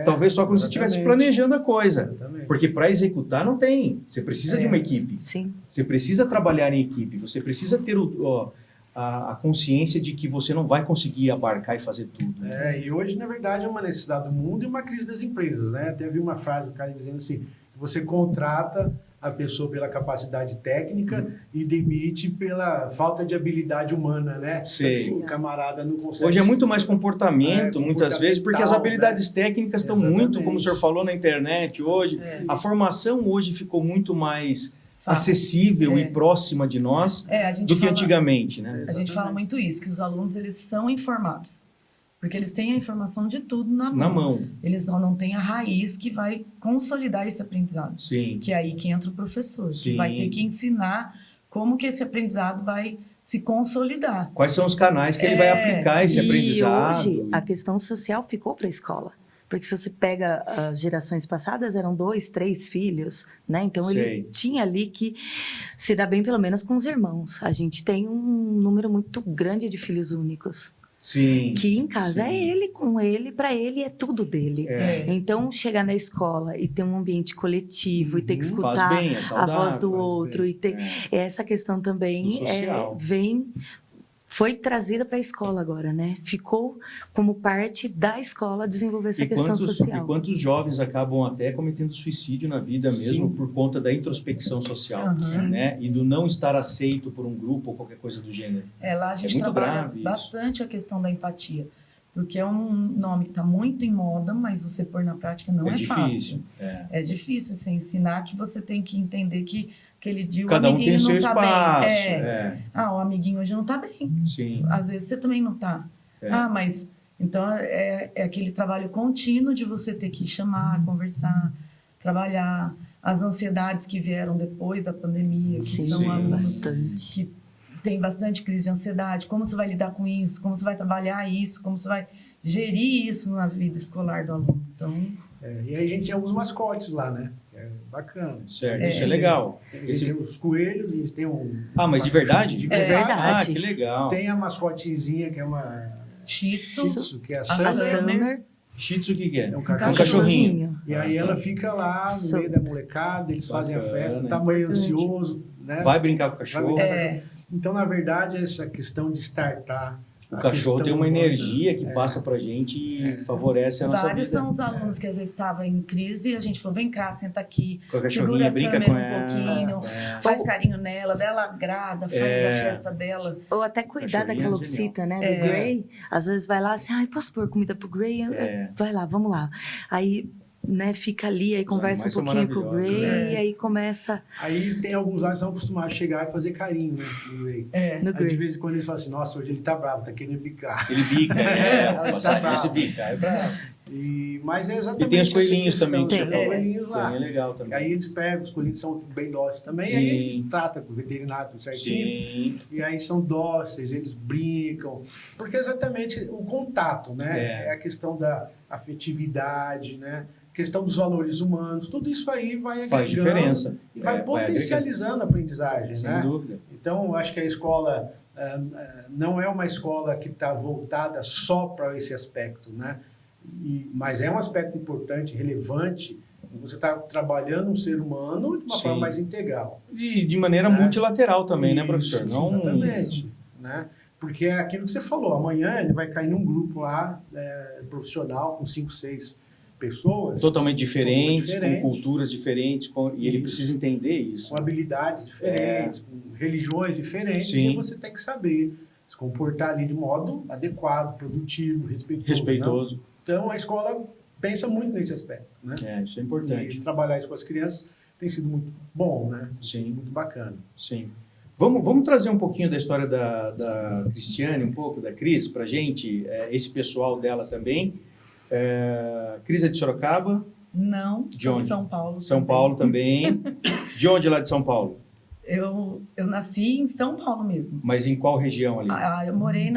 Talvez só quando você estivesse planejando a coisa. Exatamente. Porque para executar não tem. Você precisa de uma equipe. Sim. Você precisa trabalhar em equipe. Você precisa ter a consciência de que você não vai conseguir abarcar e fazer tudo. Né? E hoje, na verdade, é uma necessidade do mundo e uma crise das empresas, né? Até vi uma frase do cara dizendo assim, você contrata a pessoa pela capacidade técnica e demite pela falta de habilidade humana, né? Sei. O camarada não consegue... Hoje é muito mais comportamento, muitas vezes, porque as habilidades técnicas estão muito, como o senhor falou, na internet hoje. A formação hoje ficou muito mais acessível e próxima de nós do que antigamente, né? A gente fala muito isso, que os alunos eles são informados. Porque eles têm a informação de tudo na mão. Eles só não têm a raiz que vai consolidar esse aprendizado. Sim. Que é aí que entra o professor. Sim. Que vai ter que ensinar como que esse aprendizado vai se consolidar. Quais são os canais que ele vai aplicar esse aprendizado? E hoje a questão social ficou para a escola. Porque se você pega as gerações passadas, eram 2, 3 filhos, né? Então ele tinha ali que se dar bem pelo menos com os irmãos. A gente tem um número muito grande de filhos únicos. Sim. Que em casa é ele, com ele, para ele é tudo dele. Então, chegar na escola e ter um ambiente coletivo e ter que escutar a voz do outro e ter essa questão também foi trazida para a escola agora, né? Ficou como parte da escola desenvolver essa questão social. E quantos jovens acabam até cometendo suicídio na vida mesmo por conta da introspecção social, né? E do não estar aceito por um grupo ou qualquer coisa do gênero. Lá a gente trabalha bastante a questão da empatia. Porque é um nome que está muito em moda, mas você pôr na prática não é fácil. É difícil você ensinar que você tem que entender que aquele dia cada o amiguinho tem seu não tá espaço. bem. O amiguinho hoje não tá bem. Sim. Às vezes você também não tá. Mas então é aquele trabalho contínuo de você ter que chamar, conversar, trabalhar as ansiedades que vieram depois da pandemia, que são alunos que tem bastante crise de ansiedade, como você vai lidar com isso, como você vai trabalhar isso, como você vai gerir isso na vida escolar do aluno. Então, E aí a gente tem alguns mascotes lá, né? Que é bacana. Certo, isso é legal. A gente tem os coelhos, a gente tem um... Ah, mas de verdade? De É verdade. Ah, verdade. que legal. Tem a mascotezinha, que é uma... Shih Tzu, Shih Tzu, que é a A Summer. Summer. Shih Tzu, o que é? É um Um cachorro. cachorrinho. E aí ela fica lá no Sou- meio da molecada, eles fazem a Bacana, festa, né? tá meio ansioso, né? Vai brincar com o cachorro. É, Então, na verdade, essa questão de startar... O a cachorro questão tem uma humana, energia que passa pra gente e favorece a nossa vários vida. são os alunos que às vezes estavam em crise e a gente falou, vem cá, senta aqui, Com a segura cachorrinha, a brinca Summer com um ela. pouquinho, faz carinho nela, dela agrada, faz a festa dela. Ou até cuidar Cachorrinho daquela é oxita, né? Do Gray. Às vezes vai lá assim, ai, posso pôr comida pro Gray? Vai lá, vamos lá. Aí, né, fica ali, aí conversa um animais são pouquinho com o maravilhosos, Gray, e aí começa Aí tem alguns lá que são acostumados a chegar e fazer carinho, né? No Ray. no Aí, de Gray. vez em quando eles falam assim, nossa, hoje ele tá bravo, tá querendo bicar. Ele bica, Ela tá passarinho brava. esse bica, é bravo. Mas é exatamente E tem os essa coelhinhos questão, também. Tem Tem. coelhinhos lá. Também é legal também. Aí eles pegam, os coelhinhos são bem dóceis também, Sim. aí a gente trata com o veterinário tudo certinho. Sim. E aí são dóceis, eles brincam. Porque é exatamente o contato, né? É a questão da afetividade, né? A questão dos valores humanos, tudo isso aí vai Faz agregando diferença. e vai potencializando a aprendizagem, Sem né? dúvida. Então, eu acho que a escola não é uma escola que está voltada só para esse aspecto, né? Mas é um aspecto importante, relevante. Você está trabalhando um ser humano de uma Sim. forma mais integral. E de maneira multilateral também, né, professor? Isso, Não exatamente. Né? Porque é aquilo que você falou. Amanhã ele vai cair num grupo lá, profissional, com 5, 6 pessoas. totalmente diferentes, diferente. com culturas diferentes, e ele precisa entender isso. Com habilidades diferentes, com religiões diferentes, Sim. e você tem que saber se comportar ali de modo adequado, produtivo, respeitoso. Né? Respeitoso. Então, a escola pensa muito nesse aspecto, né? Isso é importante. E trabalhar isso com as crianças tem sido muito bom, né? Sim. Muito bacana. Sim. Vamos trazer um pouquinho da história da Cristiane, um pouco da Cris, para a gente, esse pessoal dela também. Cris é de Sorocaba, Não, De sou de onde? São Paulo. São também. Paulo também. De onde lá de São Paulo? Eu nasci em São Paulo mesmo. Mas em qual região ali? Eu morei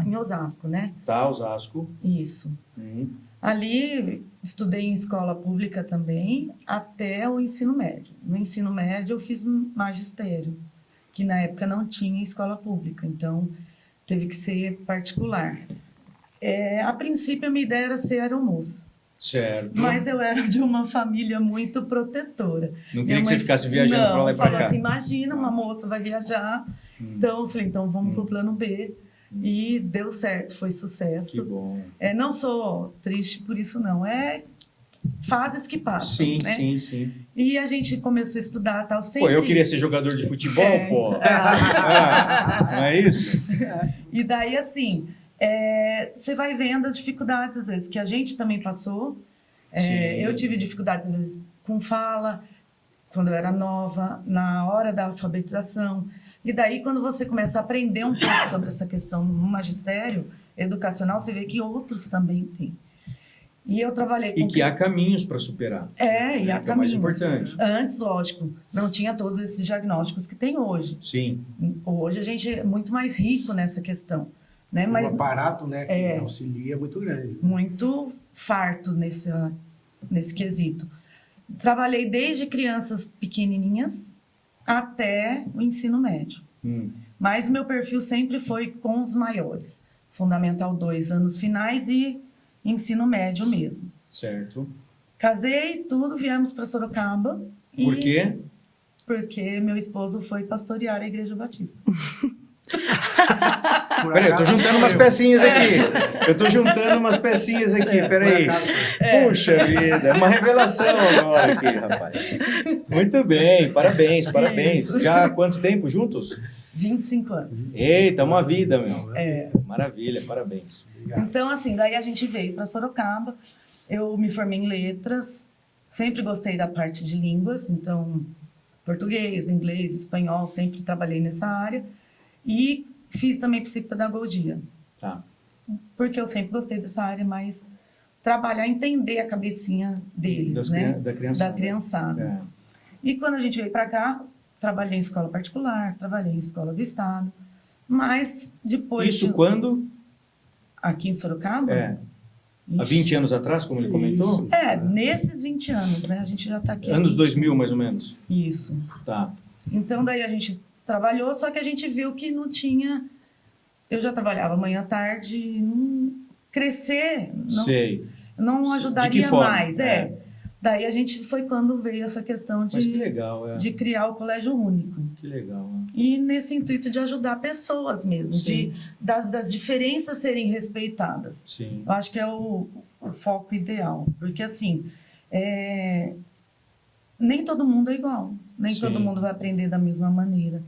em Osasco, né? Tá, Osasco. Isso. Ali estudei em escola pública também, até o ensino médio. No ensino médio eu fiz magistério, que na época não tinha escola pública, então teve que ser particular. A princípio a minha ideia era ser aeromoça, Certo. mas eu era de uma família muito protetora. Não Minha queria que mãe- você ficasse viajando para lá e para falou cá. assim, imagina, uma moça vai viajar. Então eu falei, então vamos pro plano B. E deu certo, foi Que sucesso. bom. Não sou triste por isso, não. É fases que passam, Sim, né? sim, sim. E a gente começou a estudar, tal, sempre... Pô, eu queria ser jogador de futebol, pô. Não é isso? E daí, assim, você vai vendo as dificuldades, às vezes, que a gente também passou. Sim. Eu tive dificuldades, às vezes, com fala, quando eu era nova, na hora da alfabetização. E daí, quando você começa a aprender um pouco sobre essa questão no magistério educacional, você vê que outros também têm. E eu trabalhei com... E que há caminhos para superar. e há que é o mais caminhos. importante. Antes, lógico, não tinha todos esses diagnósticos que tem hoje. Sim. Hoje a gente é muito mais rico nessa questão, né? O Mas aparato, né, que auxilia é muito grande. muito farto nesse quesito. Trabalhei desde crianças pequenininhas até o ensino médio. Mas o meu perfil sempre foi com os maiores. Fundamental 2 anos finais e ensino médio mesmo. Certo. Casei, tudo, viemos para Sorocaba. Por quê? Porque meu esposo foi pastorear a Igreja Batista. Por Peraí, eu tô acaso, juntando umas pecinhas aqui. Eu tô juntando umas pecinhas aqui, peraí. por acaso, Puxa vida, é uma revelação agora aqui, rapaz. Muito bem, parabéns, parabéns. Isso. Já há quanto tempo juntos? 25 anos. Eita, uma vida, meu. É. Maravilha, parabéns. Obrigado. Então, assim, daí a gente veio para Sorocaba. Eu me formei em letras. Sempre gostei da parte de línguas. Então, português, inglês, espanhol, sempre trabalhei nessa área. E fiz também psicopedagogia. Tá. Porque eu sempre gostei dessa área, mas trabalhar, entender a cabecinha deles, né? Da criançada. Da criançada. É. E quando a gente veio para cá, trabalhei em escola particular, trabalhei em escola do estado. Mas depois... Isso quando? Aqui em Sorocaba? Há 20 anos atrás, como ele comentou? Nesses 20 anos, né? A gente já está aqui. Anos 2000, mais ou menos. Isso. Tá. Então, daí a gente trabalhou, só que a gente viu que não tinha... Eu já trabalhava manhã, tarde, crescer Sei. não De que ajudaria forma? mais. Daí a gente foi quando veio essa questão Mas que legal, de criar o colégio único. Que legal. E nesse intuito de ajudar pessoas mesmo, Sim. das diferenças serem respeitadas. Sim. Eu acho que é o foco ideal. Porque, assim, nem todo mundo é igual. Nem Sim. todo mundo vai aprender da mesma maneira.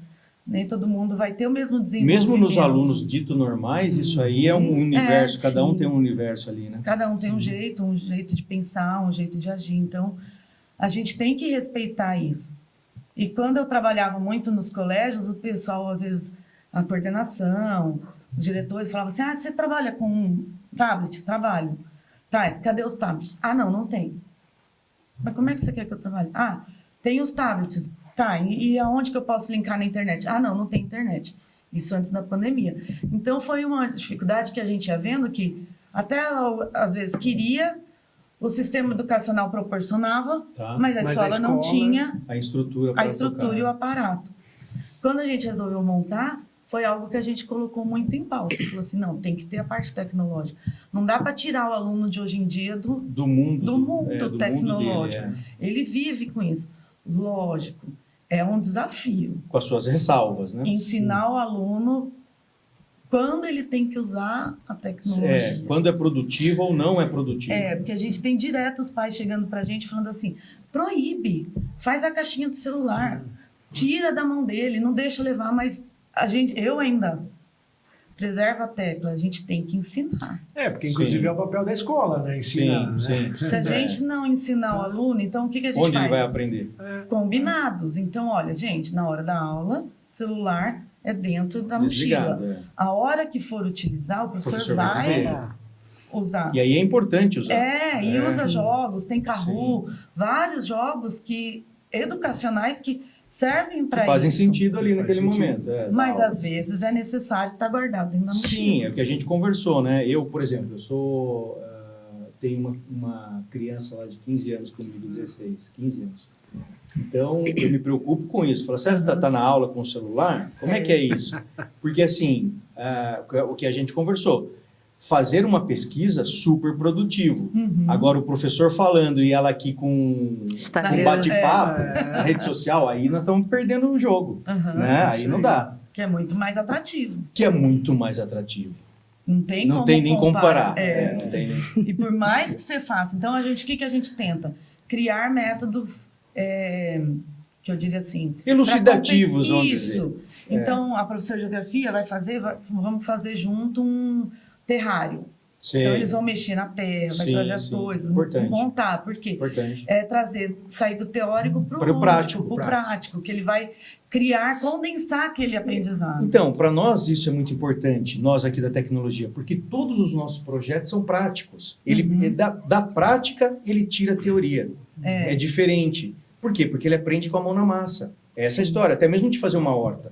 Nem todo mundo vai ter o mesmo desenvolvimento. Mesmo nos alunos dito normais, isso aí é um universo, cada um sim. tem um universo ali, né? Cada um tem um jeito de pensar, um jeito de agir. Então, a gente tem que respeitar isso. E quando eu trabalhava muito nos colégios, o pessoal, às vezes, a coordenação, os diretores falavam assim, você trabalha com tablet? Trabalho. Tá, cadê os tablets? Não tem. Mas como é que você quer que eu trabalhe? Tem os tablets. Tá, e aonde que eu posso linkar na internet? Não tem internet. Isso antes da pandemia. Então, foi uma dificuldade que a gente ia vendo que até ela, às vezes, queria, o sistema educacional proporcionava, Tá. mas a escola não tinha A estrutura e o aparato. Quando a gente resolveu montar, foi algo que a gente colocou muito em pauta. Falou assim, não, tem que ter a parte tecnológica. Não dá para tirar o aluno de hoje em dia do mundo tecnológico. Mundo dele, Ele vive com isso. Lógico, é um desafio. Com as suas ressalvas, né? Ensinar o aluno quando ele tem que usar a tecnologia. Quando é produtivo ou não é produtivo. Porque a gente tem direto os pais chegando pra gente falando assim, proíbe, faz a caixinha do celular, tira da mão dele, não deixa levar, mas eu ainda preservo a tecla, a gente tem que ensinar. Porque inclusive é o papel da escola, né? Ensinar. Sim. Né? Se a gente não ensinar o aluno, então o que a gente Onde faz? ele vai aprender? Combinados. Então, olha, gente, na hora da aula, celular é dentro da Desligado, mochila. A hora que for utilizar, o professor vai dizer. usar. E aí é importante usar. E usa jogos, tem Kahoot, vários jogos educacionais que servem para isso. Fazem sentido ali Faz naquele sentido. momento. Mas às vezes é necessário estar guardado dentro da mochila. Sim, é o que a gente conversou, né? Eu, por exemplo, tenho uma criança lá de 15 anos comigo, 16, 15 anos. Então, eu me preocupo com isso. Falo, você tá na aula com o celular? Como é que é isso? Porque, assim, o que a gente conversou, fazer uma pesquisa super produtivo. Agora, o professor falando e ela aqui com um bate-papo na rede social, aí nós estamos perdendo o jogo. Né? Aí não dá. Que é muito mais atrativo. Não tem Não como tem nem comparar. É. Não tem nem... E por mais que você faça, então o que a gente tenta? Criar métodos, que eu diria assim... elucidativos, vamos dizer. Isso. Então, a professora de geografia vamos fazer junto um terrário. Sim. Então, eles vão mexer na terra, vai trazer as coisas, Importante. montar. Por quê? Importante. Sair do teórico para o prático. Para o prático, que ele vai condensar aquele aprendizado. Então, para nós isso é muito importante, nós aqui da tecnologia, porque todos os nossos projetos são práticos. Ele da prática, ele tira a teoria. É diferente. Por quê? Porque ele aprende com a mão na massa. Essa é a história, até mesmo de fazer uma horta.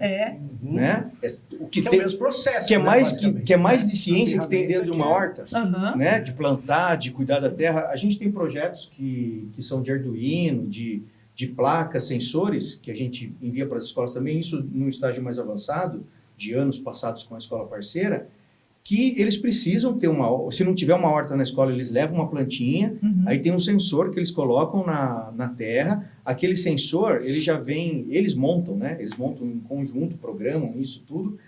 Né? O que é o mesmo processo. Que é mais de ciência que tem dentro de uma horta, Uhum. né? De plantar, de cuidar da terra. A gente tem projetos que são de Arduino, de placas, sensores, que a gente envia para as escolas também, isso num estágio mais avançado, de anos passados com a escola parceira, que eles precisam ter se não tiver uma horta na escola, eles levam uma plantinha, aí tem um sensor que eles colocam na terra, aquele sensor, ele já vem, eles montam, né? Eles montam em conjunto, programam isso tudo,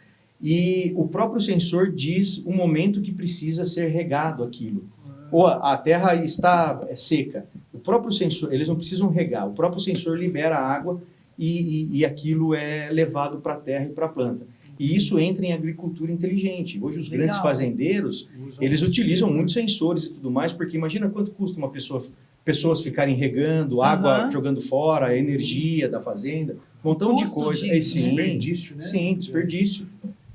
e o próprio sensor diz o momento que precisa ser regado aquilo. Ou a terra está seca. O próprio sensor, eles não precisam regar, o próprio sensor libera a água e aquilo é levado para a terra e para a planta. E isso entra em agricultura inteligente. Hoje os grandes fazendeiros, eles utilizam muitos sensores e tudo mais, porque imagina quanto custa pessoas ficarem regando, água jogando fora, a energia da fazenda, um montão de coisa. Desperdício, né? Sim, desperdício.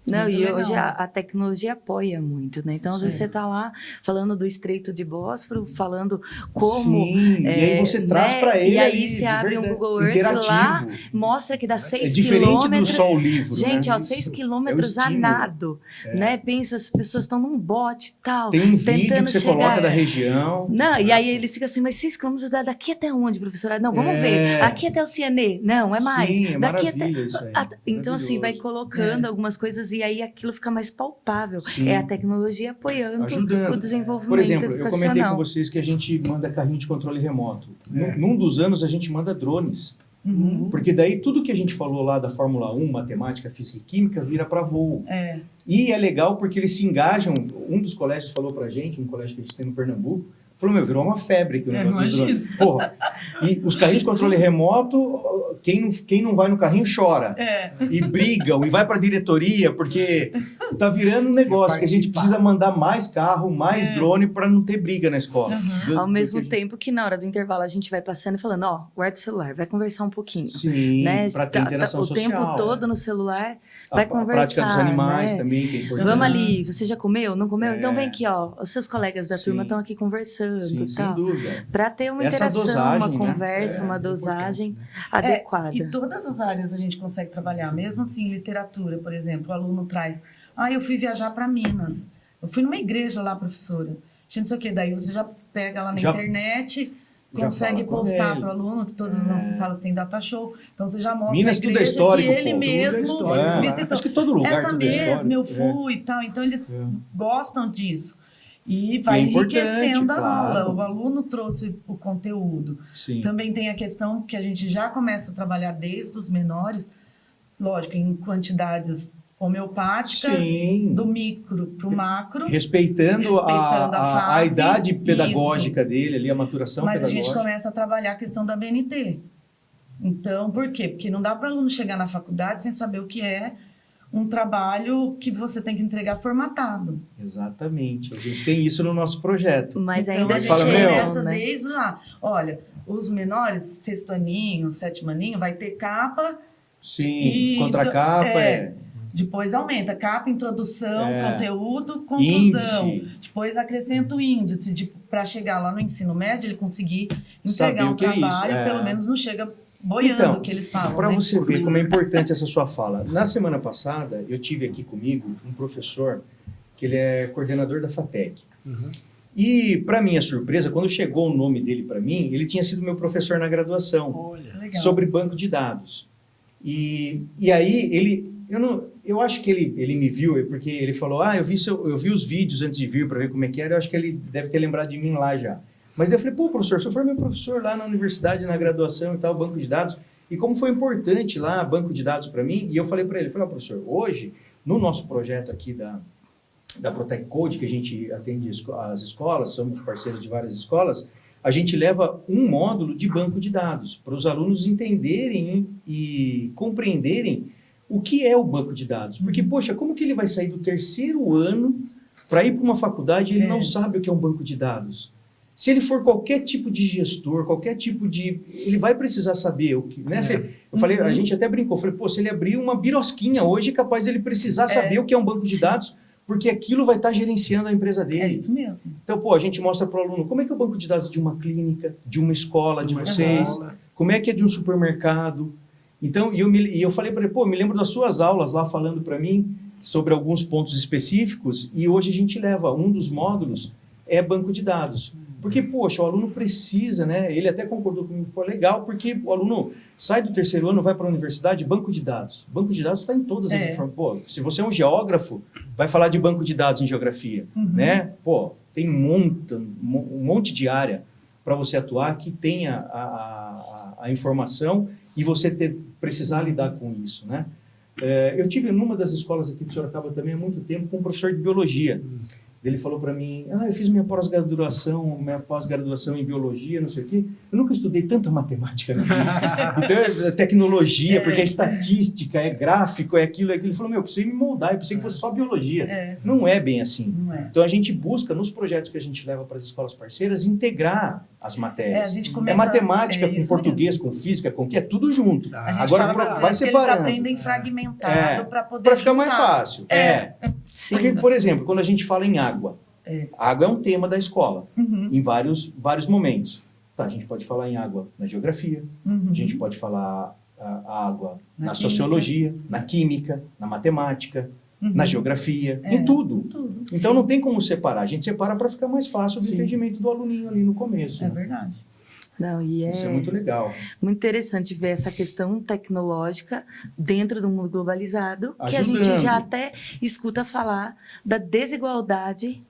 Não, Muito e legal. hoje a tecnologia apoia muito, né? Então, às vezes você está lá falando do Estreito de Bósforo, falando como... Sim, e aí você traz né? para ele E aí ali, você de abre um verdade, Google Earth interativo. lá, mostra que dá 6 É diferente quilômetros. do só o livro, Gente, né? ó, 6 Isso. quilômetros É o a estímulo. nado, né? Pensa, as pessoas estão num bote e tal, Tem um vídeo tentando que você chegar... coloca da região. Não, e aí eles ficam assim, mas 6 quilômetros daqui até onde, professora? Não, vamos É. ver. Aqui até o Cianê. Não, é mais. Sim, é Daqui maravilha isso aí. Então, assim, vai Maravilhoso. colocando algumas coisas e aí aquilo fica mais palpável. Sim. É a tecnologia apoiando Ajudando. o desenvolvimento Por exemplo, eu comentei com educacional. vocês que a gente manda carrinho de controle remoto. Num dos anos a gente manda drones. Porque daí tudo que a gente falou lá da Fórmula 1, matemática, física e química, vira para voo. E é legal porque eles se engajam. Um dos colégios falou pra gente, um colégio que a gente tem no Pernambuco, falou, virou uma febre aqui o negócio dos drones. Porra, e os carrinhos de controle remoto, quem não vai no carrinho chora. E brigam, e vai pra diretoria, porque tá virando um negócio que a gente precisa mandar mais carro, mais drone para não ter briga na escola. Ao mesmo tempo que na hora do intervalo a gente vai passando e falando, ó, guarda o celular, vai conversar um pouquinho. Sim, né? para ter interação o social. tempo todo no celular, vai a conversar. prática dos animais né? também, que é importante. Vamos ali, você já comeu? Não comeu? Então vem aqui, ó, os seus colegas da turma estão aqui conversando. Sim, sem dúvida. Para ter uma Essa interação, dosagem, uma né? conversa, uma dosagem importante, adequada. E todas as áreas a gente consegue trabalhar, mesmo assim, literatura, por exemplo, o aluno traz, eu fui viajar para Minas, eu fui numa igreja lá, professora, não sei o que, daí você já pega lá na internet, consegue postar para o aluno, que todas as nossas salas têm data show, então você já mostra Minas, a tudo é igreja histórico, que ele pô, mesmo visitou. Acho que todo lugar Essa tudo é mesmo histórico. eu fui e tal, então eles gostam disso. E vai E é importante, enriquecendo a claro. aula. O aluno trouxe o conteúdo. Sim. Também tem a questão que a gente já começa a trabalhar desde os menores, lógico, em quantidades homeopáticas, Sim. do micro para o macro. Respeitando a fase, idade pedagógica dele, ali, a maturação Mas a pedagógica. gente começa a trabalhar a questão da BNT. Então, por quê? Porque não dá para o aluno chegar na faculdade sem saber o que é um trabalho que você tem que entregar formatado. Exatamente. A gente tem isso no nosso projeto. Mas Então, ainda a gente fala, meu, começa né? desde lá. Olha, os menores, sexto aninho, sétimo aninho, vai ter capa. Sim, E contracapa, Depois aumenta capa, introdução, conteúdo, conclusão. Índice. Depois acrescenta o índice para chegar lá no ensino médio, ele conseguir Saber entregar o um que é isso, trabalho, pelo menos não chega boiando, Então, que eles falam. Para né? você ver como é importante essa sua fala. Na semana passada, eu tive aqui comigo um professor, que ele é coordenador da FATEC. E, para minha surpresa, quando chegou o nome dele para mim, ele tinha sido meu professor na graduação. Olha. Legal. Sobre banco de dados. E aí, eu acho que ele me viu, porque ele falou, eu vi os vídeos antes de vir para ver como é que era, eu acho que ele deve ter lembrado de mim lá já. Mas daí eu falei, professor, você foi meu professor lá na universidade, na graduação e tal, banco de dados, e como foi importante lá, banco de dados para mim, e eu falei para ele, professor, hoje, no nosso projeto aqui da Protect Code, que a gente atende as escolas, somos parceiros de várias escolas, a gente leva um módulo de banco de dados para os alunos entenderem e compreenderem o que é o banco de dados. Porque, poxa, como que ele vai sair do terceiro ano para ir para uma faculdade e ele não sabe o que é um banco de dados? Se ele for qualquer tipo de gestor, qualquer tipo de... Ele vai precisar saber o que... Né? Eu falei, a gente até brincou, falei, se ele abrir uma birosquinha hoje, é capaz ele precisar saber o que é um banco de dados, porque aquilo vai estar gerenciando a empresa dele. É isso mesmo. Então, a gente mostra para o aluno como é que é o banco de dados de uma clínica, de uma escola, de vocês, como é que é de um supermercado. Então, eu falei para ele, me lembro das suas aulas lá falando para mim sobre alguns pontos específicos, e hoje a gente leva um dos módulos, é banco de dados. Porque, poxa, o aluno precisa, né? Ele até concordou comigo, legal, porque o aluno sai do terceiro ano, vai para a universidade, banco de dados. Banco de dados está em todas as informações. Se você é um geógrafo, vai falar de banco de dados em geografia, né? Tem um monte de área para você atuar que tenha a informação e você precisar lidar com isso, né? Eu tive numa das escolas aqui de Sorocaba também há muito tempo com um professor de biologia. Ele falou para mim, eu fiz minha pós-graduação em biologia, não sei o quê. Eu nunca estudei tanta matemática na vida. Então, é tecnologia, porque é estatística, é gráfico, é aquilo, é aquilo. Ele falou, eu precisei me moldar, eu pensei que fosse só biologia. Não é bem assim. Não é. Então, a gente busca, nos projetos que a gente leva para as escolas parceiras, integrar as matérias. A gente É comenta, matemática com isso português, mesmo. com física, com que é tudo junto. A gente Agora, fala para as vai crianças que eles separando. aprendem fragmentado para poder Para ficar mais juntar. fácil. Sim. Porque, por exemplo, quando a gente fala em água, É. água é um tema da escola, Uhum. em vários momentos. Tá, a gente pode falar em água na geografia, Uhum. a gente pode falar a água Na na química. sociologia, na química, na matemática, Uhum. na geografia, em tudo. Tudo. Então Sim. não tem como separar. A gente separa para ficar mais fácil o Sim. entendimento do aluninho ali no começo. É né? verdade. Não, e Isso é muito legal. muito interessante ver essa questão tecnológica dentro do mundo globalizado, que a Ajudando. gente já até escuta falar da desigualdade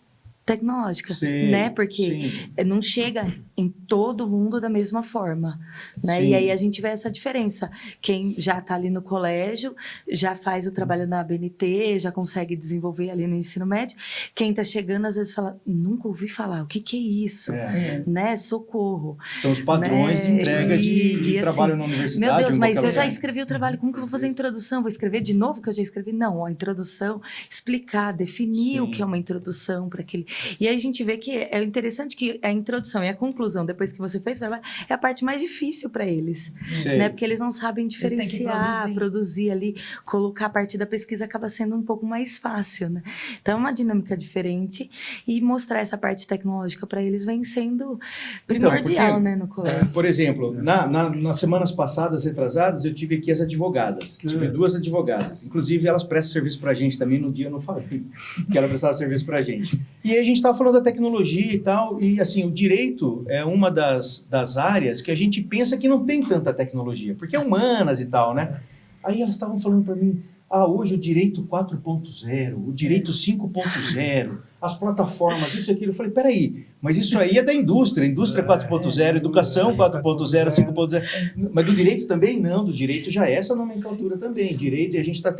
tecnológica, Sim, né? Porque sim. não chega em todo mundo da mesma forma, né? Sim. E aí a gente vê essa diferença. Quem já está ali no colégio, já faz o trabalho na ABNT, já consegue desenvolver ali no ensino médio. Quem está chegando, às vezes fala, nunca ouvi falar, o que é isso? É. Né? Socorro. São os padrões de Né? entrega de E, trabalho assim, na universidade. Meu Deus, em mas qualquer eu já lugar. escrevi o trabalho, como que eu vou fazer a introdução? Vou escrever de novo o que eu já escrevi? Não, a introdução, explicar, definir Sim. o que é uma introdução para aquele... E aí a gente vê que é interessante que a introdução e a conclusão, depois que você fez o trabalho, é a parte mais difícil para eles, Sei. né? Porque eles não sabem têm que diferenciar, produzir ali, colocar a parte da pesquisa acaba sendo um pouco mais fácil, né? Então é uma dinâmica diferente e mostrar essa parte tecnológica para eles vem sendo primordial, porque, né, no colégio. Por exemplo, nas semanas passadas, retrasadas, eu tive aqui as advogadas. Tive 2 advogadas. Inclusive, elas prestam serviço para a gente também. No dia eu não falei que ela prestava serviço para a gente. E aí a gente estava falando da tecnologia e tal. E assim, o direito é uma das áreas que a gente pensa que não tem tanta tecnologia. Porque é humanas e tal, né? Aí elas estavam falando para mim, hoje o direito 4.0, o direito 5.0, as plataformas, isso e aquilo. Eu falei, peraí, mas isso aí é da indústria 4.0, educação 4.0, 5.0. Mas do direito também não, do direito já é essa nomenclatura também. Direito, e a gente está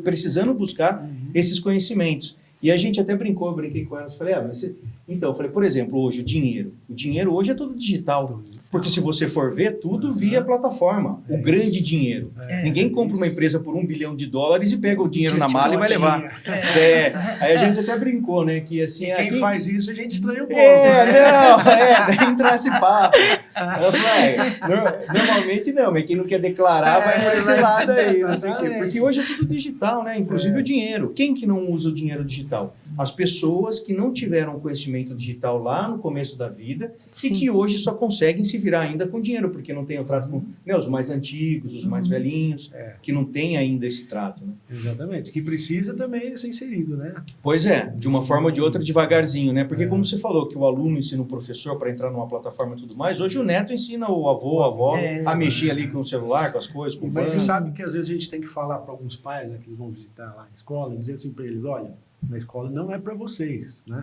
precisando buscar esses conhecimentos. E a gente até brincou, eu brinquei com elas, falei, então, eu falei, por exemplo, hoje o dinheiro hoje é tudo digital, porque se você for ver, tudo via plataforma, o grande dinheiro. Ninguém compra uma empresa por $1 bilhão e pega o dinheiro na mala e vai levar. Aí a gente até brincou, né, que assim... Quem faz isso, a gente estranha um pouco. Daí entra esse papo. Eu falei, normalmente não, mas quem não quer declarar vai por esse lado aí, não sei o quê. Porque hoje é tudo digital, né, inclusive o dinheiro. Quem que não usa o dinheiro digital? As pessoas que não tiveram conhecimento digital lá no começo da vida Sim. e que hoje só conseguem se virar ainda com dinheiro, porque não tem o trato com os mais antigos, os mais velhinhos, que não tem ainda esse trato. Né? Exatamente. Que precisa também ser inserido, né? Pois é, de uma forma ou de outra, devagarzinho, né? Porque como você falou que o aluno ensina o professor para entrar numa plataforma e tudo mais, hoje o neto ensina o avô, a avó a mexer ali com o celular, com as coisas, com o Mas você banco. sabe que às vezes a gente tem que falar para alguns pais, né, que eles vão visitar lá a escola, dizer assim para eles, olha, na escola não é para vocês, né?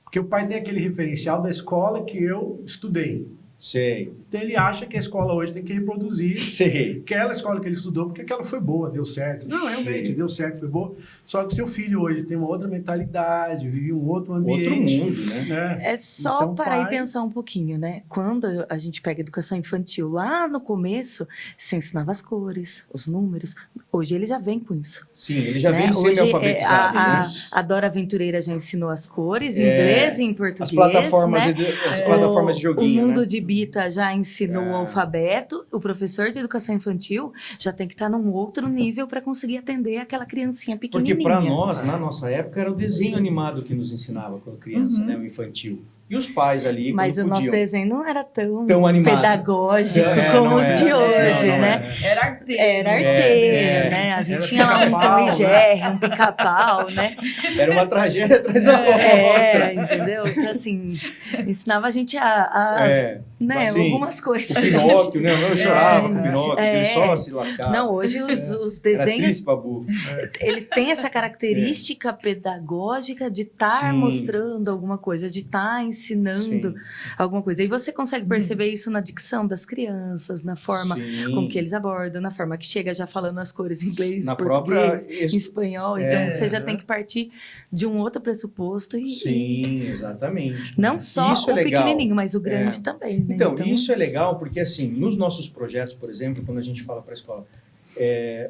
Porque o pai tem aquele referencial da escola que eu estudei. Sei. Então ele acha que a escola hoje tem que reproduzir Sei. aquela escola que ele estudou, porque aquela foi boa, deu certo. Não, realmente, Sim. deu certo, foi boa. Só que seu filho hoje tem uma outra mentalidade, vive um outro Outro ambiente. mundo, né? É só Então, parar pai- e pensar um pouquinho, né? Quando a gente pega educação infantil, lá no começo, você ensinava as cores, os números. Hoje ele já vem com isso. Sim, ele já né? vem Hoje semi-alfabetizado, né? a Dora Aventureira já ensinou as cores, em inglês e em português. As plataformas, né? as plataformas de joguinho, O mundo né? de Bita já ensinou o alfabeto. O professor de educação infantil já tem que estar num outro nível para conseguir atender aquela criancinha Porque pequenininha. para nós, na nossa época, era o desenho animado que nos ensinava quando criança, né? O infantil. E os pais ali, Mas o quando nosso podiam. desenho não era Tão animado. pedagógico Não como os era. de hoje, Não né? Era arteiro. Era arteiro, É. né? A gente Era tinha lá um pica-pau, Tom e Jerry, um pica-pau, né? Era uma tragédia atrás da outra. Entendeu? Então, assim, ensinava a gente a É. né? Sim. Algumas coisas. O Pinóquio, né? Eu chorava com o Pinóquio, É. ele só se lascava. Não, hoje os Era desenhos, triste, Babu. eles têm essa característica pedagógica de estar Sim. mostrando alguma coisa, de estar ensinando Sim. alguma coisa. E você consegue perceber isso na dicção das crianças, na forma Sim. com que eles abordam, na forma que chega já falando as cores em inglês, Na português, própria- em espanhol. Então, você já tem que partir de um outro pressuposto e Sim, exatamente. não só Isso é o legal. pequenininho, mas o grande É. também, né? Então, isso é legal porque, assim, nos nossos projetos, por exemplo, quando a gente fala para a escola,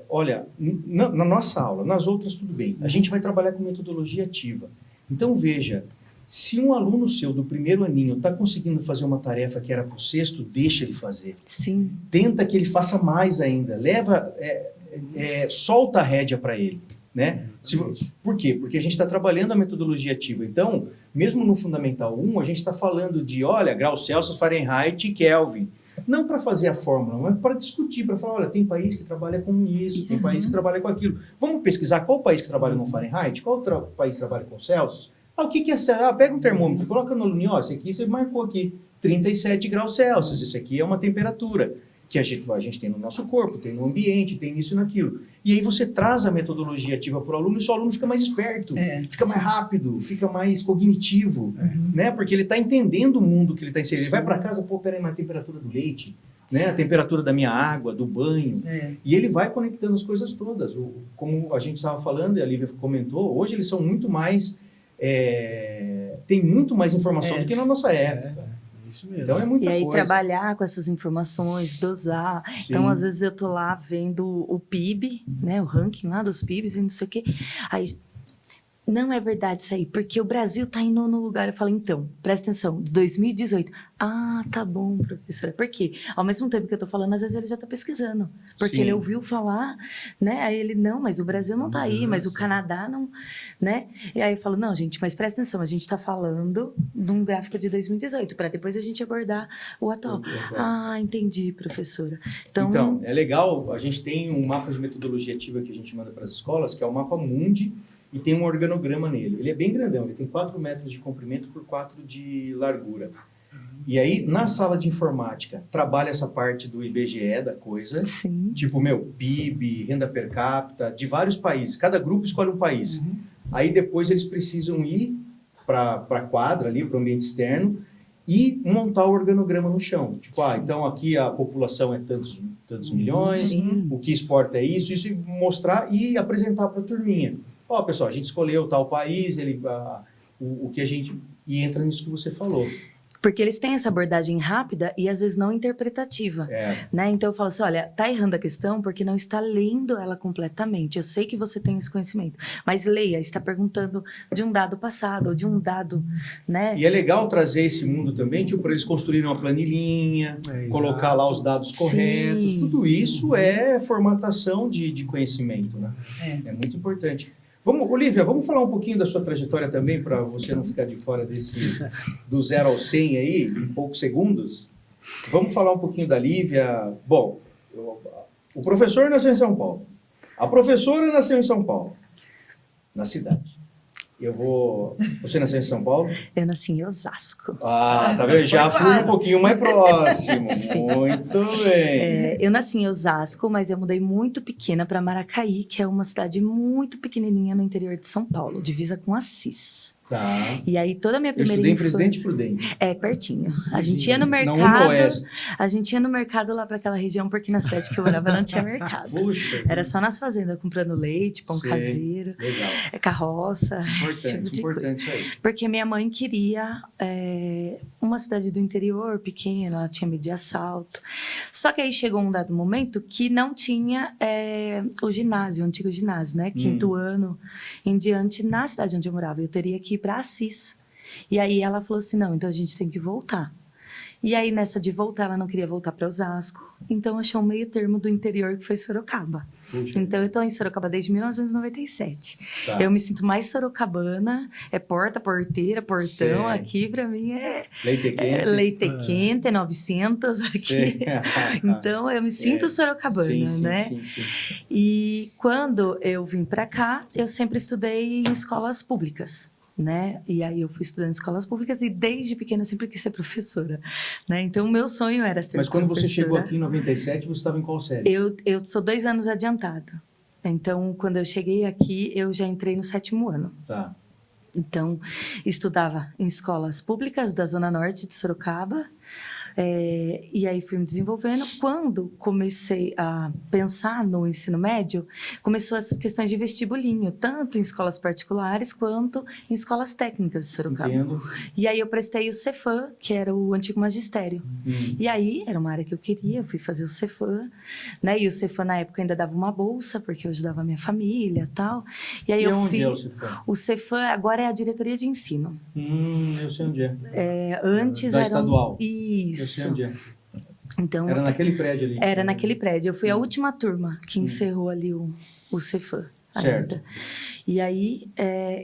olha, na nossa aula, nas outras tudo bem, a gente vai trabalhar com metodologia ativa. Então, veja, se um aluno seu do primeiro aninho está conseguindo fazer uma tarefa que era para o sexto, deixa ele fazer. Sim, Tenta que ele faça mais ainda, solta a rédea para ele. Né? Por quê? Porque a gente está trabalhando a metodologia ativa. Então, mesmo no Fundamental 1, a gente está falando de, olha, graus Celsius, Fahrenheit e Kelvin. Não para fazer a fórmula, mas para discutir, para falar, olha, tem país que trabalha com isso, tem país que trabalha com aquilo. Vamos pesquisar qual país que trabalha com Fahrenheit, qual país trabalha com Celsius. O que é Celsius? Pega um termômetro, coloca no aluno, esse aqui você marcou aqui, 37 graus Celsius, isso aqui é uma temperatura que a gente tem no nosso corpo, tem no ambiente, tem isso e naquilo. E aí você traz a metodologia ativa para o aluno e o seu aluno fica mais esperto, fica mais rápido, fica mais cognitivo, né? Porque ele está entendendo o mundo que ele está inserindo. Ele vai para casa, peraí, mas a temperatura do leite, né? A temperatura da minha água, do banho. E ele vai conectando as coisas todas. Como a gente estava falando, e a Lívia comentou, hoje eles são muito mais... tem muito mais informação do que na nossa época. Isso mesmo. Então é muita e aí coisa. trabalhar com essas informações, dosar. Sim. Então, às vezes eu tô lá vendo o PIB, né, o ranking lá dos PIBs e não sei o quê. Aí, não é verdade isso aí, porque o Brasil tá em nono lugar. Eu falo, então, presta atenção, 2018. Ah, tá bom, professora. Por quê? Ao mesmo tempo que eu tô falando, às vezes ele já tá pesquisando. Porque Sim. ele ouviu falar, né? Aí ele, não, mas o Brasil não tá aí, mas o Canadá não, né? E aí eu falo, não, gente, mas presta atenção, a gente tá falando de um gráfico de 2018, para depois a gente abordar o atual. Ah, entendi, professora. Então, é legal, a gente tem um mapa de metodologia ativa que a gente manda para as escolas, que é o mapa Mundi, e tem um organograma nele. Ele é bem grandão, ele tem 4 metros de comprimento por 4 de largura. E aí, na sala de informática, trabalha essa parte do IBGE da coisa, Sim. tipo, PIB, renda per capita, de vários países. Cada grupo escolhe um país. Aí depois eles precisam ir para a quadra ali, para o ambiente externo, e montar o organograma no chão. Tipo, então aqui a população é tantos milhões, Sim. o que exporta é isso, e mostrar e apresentar para a turminha. Pessoal, a gente escolheu tal país, o que a gente... E entra nisso que você falou. Porque eles têm essa abordagem rápida e às vezes não interpretativa, né? Então eu falo assim, olha, tá errando a questão porque não está lendo ela completamente. Eu sei que você tem esse conhecimento, mas leia, está perguntando de um dado passado ou de um dado, né? E é legal trazer esse mundo também, tipo, para eles construírem uma planilhinha, colocar lá os dados corretos. Sim. Tudo isso é formatação de conhecimento, né? É muito importante. Olivia, vamos falar um pouquinho da sua trajetória também, para você não ficar de fora do 0 ao 100 aí, em poucos segundos. Vamos falar um pouquinho da Lívia. Bom, o professor nasceu em São Paulo. A professora nasceu em São Paulo, na cidade. Você nasceu em São Paulo? Eu nasci em Osasco. Ah, tá vendo? Já fui um pouquinho mais próximo. Muito bem. Eu nasci em Osasco, mas eu mudei muito pequena para Maracaí, que é uma cidade muito pequenininha no interior de São Paulo, divisa com Assis. Tá. E aí toda a minha Eu primeira estudei em infância... Presidente Prudente. É, pertinho. A gente ia no Na mercado... Oeste. A gente ia no mercado lá para aquela região, porque na cidade que eu morava não tinha mercado. Puxa. Era só nas fazendas, comprando leite, pão Sei. caseiro, Legal. carroça, esse tipo de coisa. Importante isso aí. Porque minha mãe queria uma cidade do interior, pequena, ela tinha medo de assalto. Só que aí chegou um dado momento que não tinha o ginásio, o antigo ginásio, né? Quinto ano em diante, na cidade onde eu morava. Eu teria que ir para Assis. E aí ela falou assim, não, então a gente tem que voltar. E aí nessa de voltar, ela não queria voltar para Osasco. Então achou um meio termo do interior que foi Sorocaba. Puxa. Então eu tô em Sorocaba desde 1997. Tá. Eu me sinto mais sorocabana, porta, porteira, portão. Sei. Aqui pra mim Leite quente. leite quente, 900 aqui. Sei. Então eu me sinto sorocabana, sim, né? Sim. E quando eu vim pra cá, eu sempre estudei em escolas públicas. né? E aí eu fui estudando em escolas públicas e desde pequena eu sempre quis ser professora, né? Então o meu sonho era ser Mas quando professora. você chegou aqui em 97, você estava em qual série? Eu sou 2 anos adiantado. Então, quando eu cheguei aqui, eu já entrei no 7º ano. Tá. Então, estudava em escolas públicas da Zona Norte de Sorocaba, e aí fui me desenvolvendo. Quando comecei a pensar no ensino médio, começou as questões de vestibulinho, tanto em escolas particulares quanto em escolas técnicas de Sorocaba. Entendo. E aí eu prestei o Cefam, que era o antigo magistério. E aí, era uma área que eu queria, eu fui fazer o Cefam, né? E o Cefam, na época, ainda dava uma bolsa, porque eu ajudava a minha família e tal. E aí E eu onde fui... é o Cefam? O Cefam agora é a diretoria de ensino. Eu sei onde é. Antes Da era estadual. Isso. Eu sei onde é. Então, Era naquele prédio ali. era naquele prédio. Eu fui a última turma que encerrou ali o Cefam. Certo. Ainda. E aí,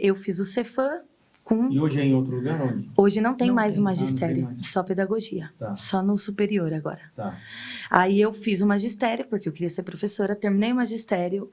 eu fiz o Cefam com... E hoje é em outro lugar? Onde? Hoje não tem Não mais tem. o Ah, não tem magistério, mais. só pedagogia. Tá. Só no superior agora. Tá. Aí eu fiz o magistério, porque eu queria ser professora, terminei o magistério,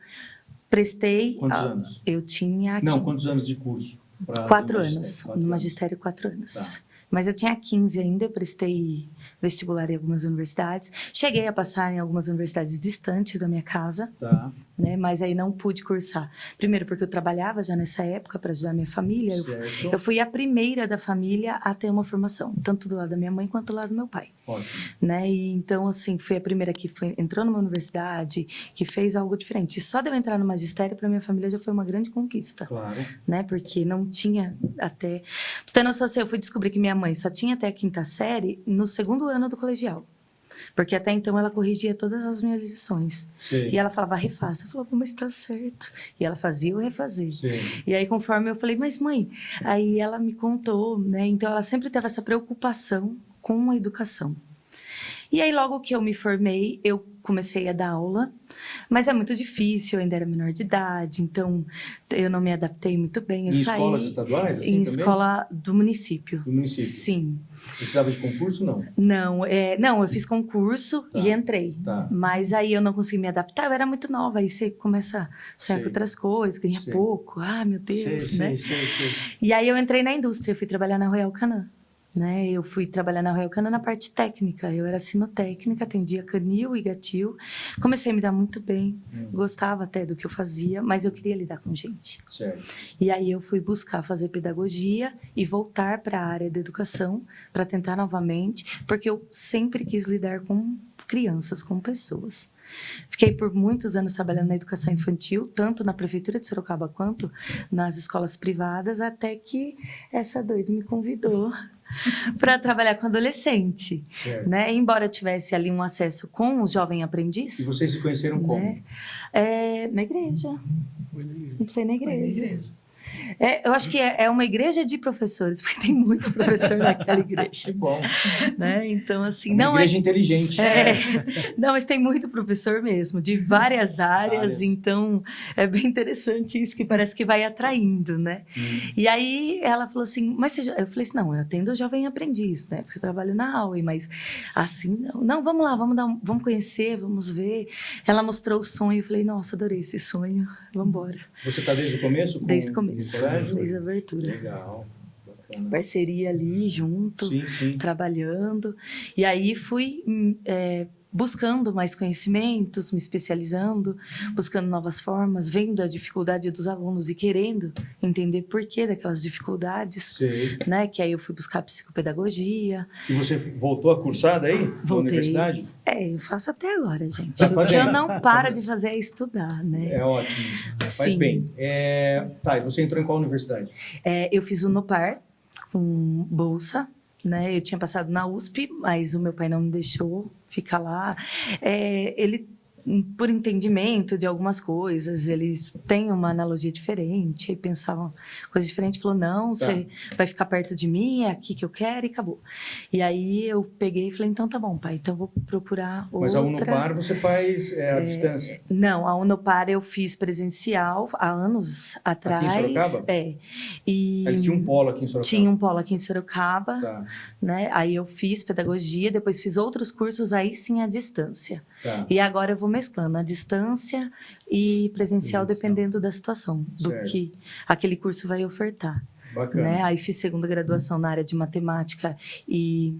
prestei... Quantos anos? Eu tinha... Não, quantos anos de curso? Pra 4 ter anos. magistério? No magistério, 4 anos. Tá. Mas eu tinha 15 ainda, eu prestei vestibular em algumas universidades. Cheguei a passar em algumas universidades distantes da minha casa, Tá. né? Mas aí não pude cursar. Primeiro porque eu trabalhava já nessa época para ajudar a minha família. Certo. Eu fui a primeira da família a ter uma formação, tanto do lado da minha mãe quanto do lado do meu pai. Ótimo. Né? E então, assim, fui a primeira que entrou numa universidade, que fez algo diferente. E só de eu entrar no magistério, para minha família, já foi uma grande conquista. Claro. Né? Porque não tinha até... Pra você ter noção, assim, eu fui descobrir que minha mãe só tinha até a 5ª série no 2º ano do colegial. Porque até então ela corrigia todas as minhas lições. Sei. E ela falava, refaça. Eu falava, mas tá certo. E ela fazia eu refazer. Sei. E aí, conforme eu falei, mas mãe... Aí ela me contou, né? Então, ela sempre teve essa preocupação com a educação. E aí, logo que eu me formei, eu comecei a dar aula, mas é muito difícil, eu ainda era menor de idade, então eu não me adaptei muito bem. Eu Em saí escolas estaduais, assim, em também? escola do município. Do município? Sim. Precisava de concurso, não? Não, eu fiz concurso Tá. e entrei. Tá. Mas aí eu não consegui me adaptar, eu era muito nova, aí você começa a sonhar Sei. com outras coisas, ganha Sei. pouco, meu Deus, Sei, né? sei. E aí eu entrei na indústria, eu fui trabalhar na Royal Canin. Né? Eu fui trabalhar na Royal Canin na parte técnica. Eu era sinotécnica, atendia canil e gatil. Comecei a me dar muito bem, gostava até do que eu fazia, mas eu queria lidar com gente. Certo. E aí eu fui buscar fazer pedagogia e voltar para a área da educação para tentar novamente, porque eu sempre quis lidar com crianças, com pessoas. Fiquei por muitos anos trabalhando na educação infantil, tanto na prefeitura de Sorocaba quanto nas escolas privadas, até que essa doida me convidou para trabalhar com adolescente, Certo. né? Embora eu tivesse ali um acesso com o jovem aprendiz, E vocês se conheceram como? né? Na igreja. Foi na igreja. Foi na Foi na igreja. igreja. Eu acho que é uma igreja de professores, porque tem muito professor naquela Que igreja, bom. né? Então, assim, Uma não igreja inteligente. não, mas tem muito professor mesmo, de várias áreas, Áreas. então é bem interessante isso, que parece que vai atraindo, né? E aí ela falou assim, mas você eu falei assim, não, eu atendo o jovem aprendiz, né? Porque eu trabalho na aula, mas assim, não, vamos lá, vamos conhecer, vamos ver. Ela mostrou o sonho, eu falei, nossa, adorei esse sonho, vamos embora. Você está desde o começo? Desde o No começo, colégio? desde a abertura. Legal. Bacana. Parceria ali, junto, Sim. trabalhando. E aí fui buscando mais conhecimentos, me especializando, buscando novas formas, vendo a dificuldade dos alunos e querendo entender por que daquelas dificuldades, Sei. né? Que aí eu fui buscar psicopedagogia. E você voltou a cursar daí? Na Voltei. universidade? Eu faço até agora, gente. Tá O que fazendo? eu não paro de fazer é estudar, né? É ótimo. Faz Sim. bem. Tá, e você entrou em qual universidade? Eu fiz o Unopar com bolsa, né? Eu tinha passado na USP, mas o meu pai não me deixou ficar lá. Ele, por entendimento de algumas coisas, eles têm uma analogia diferente, aí pensavam coisa diferente, falou, não, você vai ficar perto de mim, é aqui que eu quero, e acabou. E aí eu peguei e falei, então tá bom, pai, então eu vou procurar outra. Mas a Unopar você faz à distância? Não, a Unopar eu fiz presencial há anos atrás. Aqui em Sorocaba? E Eles tinham um polo aqui em Sorocaba? tinha um polo aqui em Sorocaba, Tá, né? Aí eu fiz pedagogia, depois fiz outros cursos, aí sim à distância. tá. E agora eu vou mesclando a distância e presencial, dependendo da situação, do Certo. que aquele curso vai ofertar. Bacana. né? Aí fiz segunda graduação na área de matemática e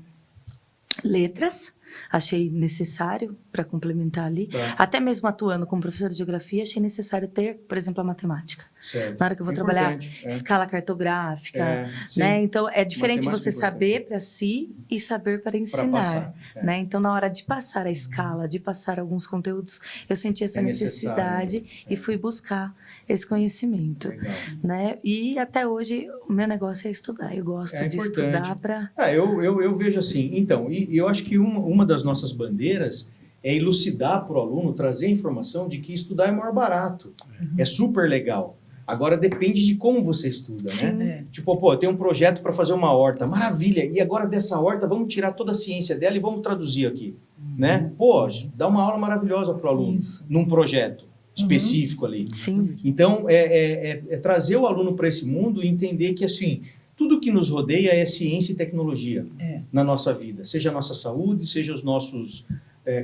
letras. Achei necessário para complementar ali. Tá. Até mesmo atuando como professora de geografia, achei necessário ter, por exemplo, a matemática. Certo. Na hora que eu vou trabalhar Importante, escala cartográfica, sim. né? Então, é diferente Matemática você é importante. saber para si e saber para ensinar, passar, né? Então, na hora de passar a escala, de passar alguns conteúdos, eu senti essa É necessário, necessidade e fui buscar esse conhecimento, Legal. né? E até hoje, o meu negócio é estudar. Eu gosto É de importante. estudar para... Eu vejo assim, então, e eu acho que uma das nossas bandeiras é elucidar para o aluno, trazer a informação de que estudar é maior barato, é super legal. Agora depende de como você estuda, Sim. né? Tipo, pô, eu tenho um projeto para fazer uma horta, maravilha, e agora dessa horta vamos tirar toda a ciência dela e vamos traduzir aqui, né? Pô, dá uma aula maravilhosa para o aluno, Isso. num projeto específico ali. Sim, Então, é trazer o aluno para esse mundo e entender que, assim, tudo que nos rodeia é ciência e tecnologia na nossa vida. Seja a nossa saúde, seja os nossos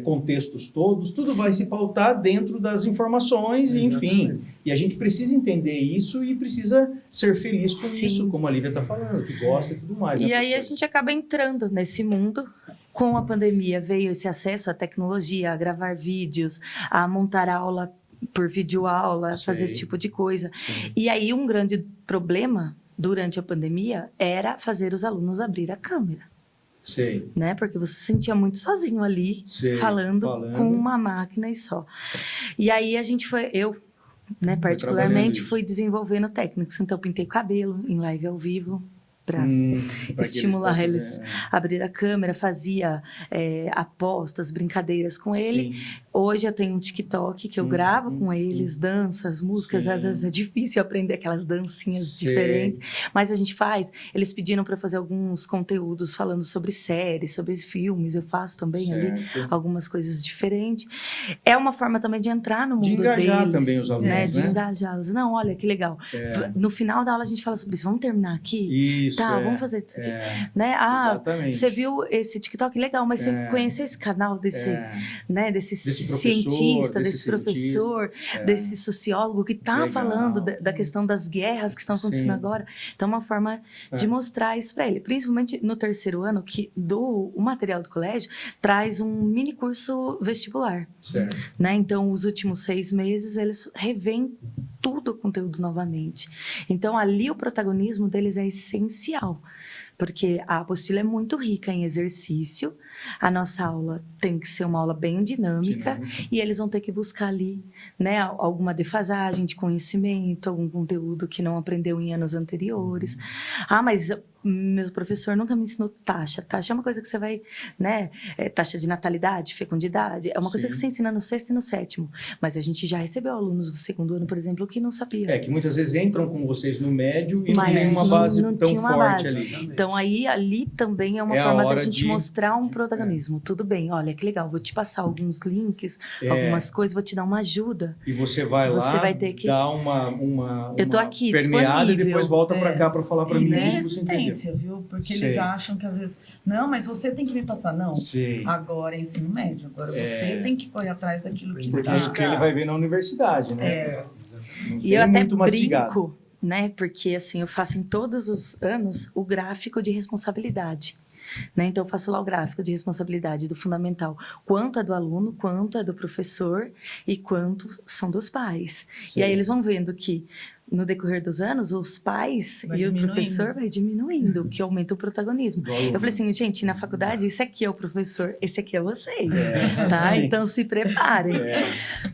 contextos todos, tudo vai se pautar dentro das informações, e, enfim. E a gente precisa entender isso e precisa ser feliz com Sim. isso, como a Lívia está falando, que gosta e tudo mais. E né, aí a professora? gente acaba entrando nesse mundo. Com a pandemia veio esse acesso à tecnologia, a gravar vídeos, a montar aula por videoaula, Sei. fazer esse tipo de coisa. Sim. E aí um grande problema durante a pandemia era fazer os alunos abrir a câmera, Sei. né? Porque você se sentia muito sozinho ali, Sei. falando com uma máquina e só. E aí eu, né, particularmente, isso. fui desenvolvendo técnicas. Então, pintei cabelo em live ao vivo, para Pra que estimular possam, eles a abrir a câmera, fazia apostas, brincadeiras com ele. Sim. Hoje eu tenho um TikTok que eu gravo com eles, danças, músicas. Sim. Às vezes é difícil aprender aquelas dancinhas Sei. diferentes, mas a gente faz. Eles pediram para fazer alguns conteúdos falando sobre séries, sobre filmes. Eu faço também ali Certo. algumas coisas diferentes. É uma forma também de entrar no mundo De engajar deles, também os alunos, né? De né? engajá-los. Não, olha que legal. No final da aula a gente fala sobre isso. Vamos terminar aqui? Isso, Tá, vamos fazer isso aqui. Né? Exatamente. Você viu esse TikTok? Legal, mas você conheceu esse canal desse, né, desse professor, cientista, desse desse professor, desse sociólogo que está Legal. falando da questão das guerras que estão acontecendo Sim. agora. Então, é uma forma de mostrar isso para ele. Principalmente no terceiro ano, que o material do colégio traz um mini curso vestibular. Certo. Né? Então, os últimos 6 meses, eles revêem tudo o conteúdo novamente. Então, ali o protagonismo deles é essencial, porque a apostila é muito rica em exercício, a nossa aula tem que ser uma aula bem dinâmica. E eles vão ter que buscar ali, né, alguma defasagem de conhecimento, algum conteúdo que não aprendeu em anos anteriores. Mas meu professor nunca me ensinou taxa. Taxa é uma coisa que você vai, né, taxa de natalidade, fecundidade, é uma coisa que você ensina no 6º e no 7º. Mas a gente já recebeu alunos do 2º ano, por exemplo, que não sabiam. Que muitas vezes entram com vocês no médio e não Mas tem uma base não tão tinha uma forte base. ali. Então, ali também é uma É a forma da hora gente de- mostrar um protagonismo. Tudo bem, olha que legal, vou te passar alguns links, algumas coisas, vou te dar uma ajuda. E você vai lá, Você vai ter que- dar uma Eu tô aqui, permeada e disponível. depois volta pra cá pra falar pra E mim. tem o que você entendeu. resistência, viu? Porque Sei. eles acham que às vezes, não, mas você tem que me passar. Não, Sei. agora é ensino médio, agora você tem que correr atrás daquilo que Porque tá. isso que ele vai ver na universidade, né? Não E tem eu até muito mastigado. brinco, né? Porque assim, eu faço em todos os anos o gráfico de responsabilidade. Né? Então, eu faço lá o gráfico de responsabilidade do fundamental. Quanto é do aluno, quanto é do professor e quanto são dos pais. Sim. E aí eles vão vendo que, no decorrer dos anos, os pais Vai e o diminuindo. professor vai diminuindo, o que aumenta o protagonismo. Do aluno. Eu falei assim, gente, na faculdade, esse aqui é o professor, esse aqui é vocês, tá? Sim. Então, se preparem.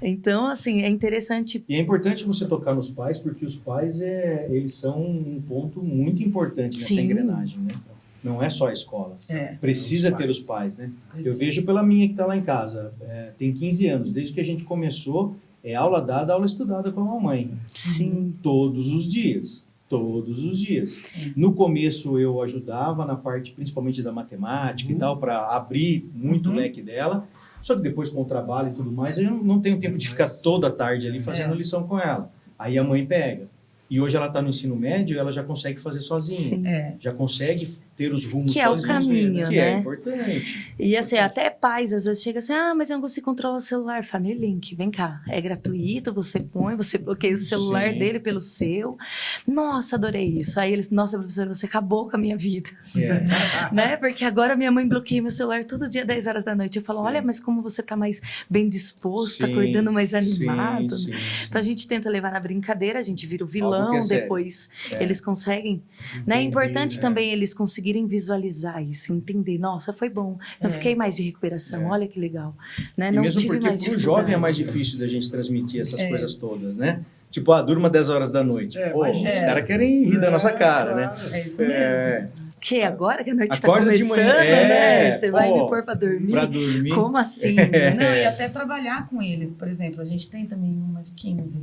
Então, assim, é interessante. E é importante você tocar nos pais, porque os pais, eles são um ponto muito importante nessa Sim. engrenagem, né? Não é só a escola. É. Precisa ter os pais, né? Eu vejo pela minha que está lá em casa. Tem 15 anos. Desde que a gente começou, aula dada, aula estudada com a mamãe. Sim. Todos os dias. Todos os dias. No começo eu ajudava na parte principalmente da matemática e tal, para abrir muito o leque dela. Só que depois com o trabalho e tudo mais, eu não tenho tempo de ficar toda a tarde ali fazendo lição com ela. Aí a mãe pega. e hoje ela está no ensino médio, ela já consegue fazer sozinha. Sim. Já consegue ter os rumos Que é o sozinhos, caminho, que é né? importante. E assim, até pais às vezes chegam assim, mas eu não consigo controlar o celular. Family Link, vem cá, é gratuito, você põe, você bloqueia o celular Sim. dele pelo seu. Nossa, adorei isso. Aí eles, nossa, professora, você acabou com a minha vida. É. Né? Porque agora minha mãe bloqueia meu celular todo dia, 10 horas da noite. Eu falo, Sim. olha, mas como você tá mais bem disposto, Sim, acordando mais sim, animado. sim, Então a gente tenta levar na brincadeira, a gente vira o Algo que vilão, é sério. depois É. eles conseguem. Né? É importante né? também eles conseguirem visualizar isso, entender, nossa, foi bom, não fiquei mais de recuperação, olha que legal. Né? E Não mesmo tive porque mais para o jovem é mais dificuldade. difícil da gente transmitir essas coisas todas, né? Tipo, durma 10 horas da noite. Pô, os imagina. caras querem rir da nossa cara, né? Claro. É isso mesmo. Que agora que a noite está Acorda de começando, manhã, né? Você vai pô, me pôr para dormir? Pra dormir. Como assim? né? Não, e até trabalhar com eles. Por exemplo, a gente tem também uma de 15.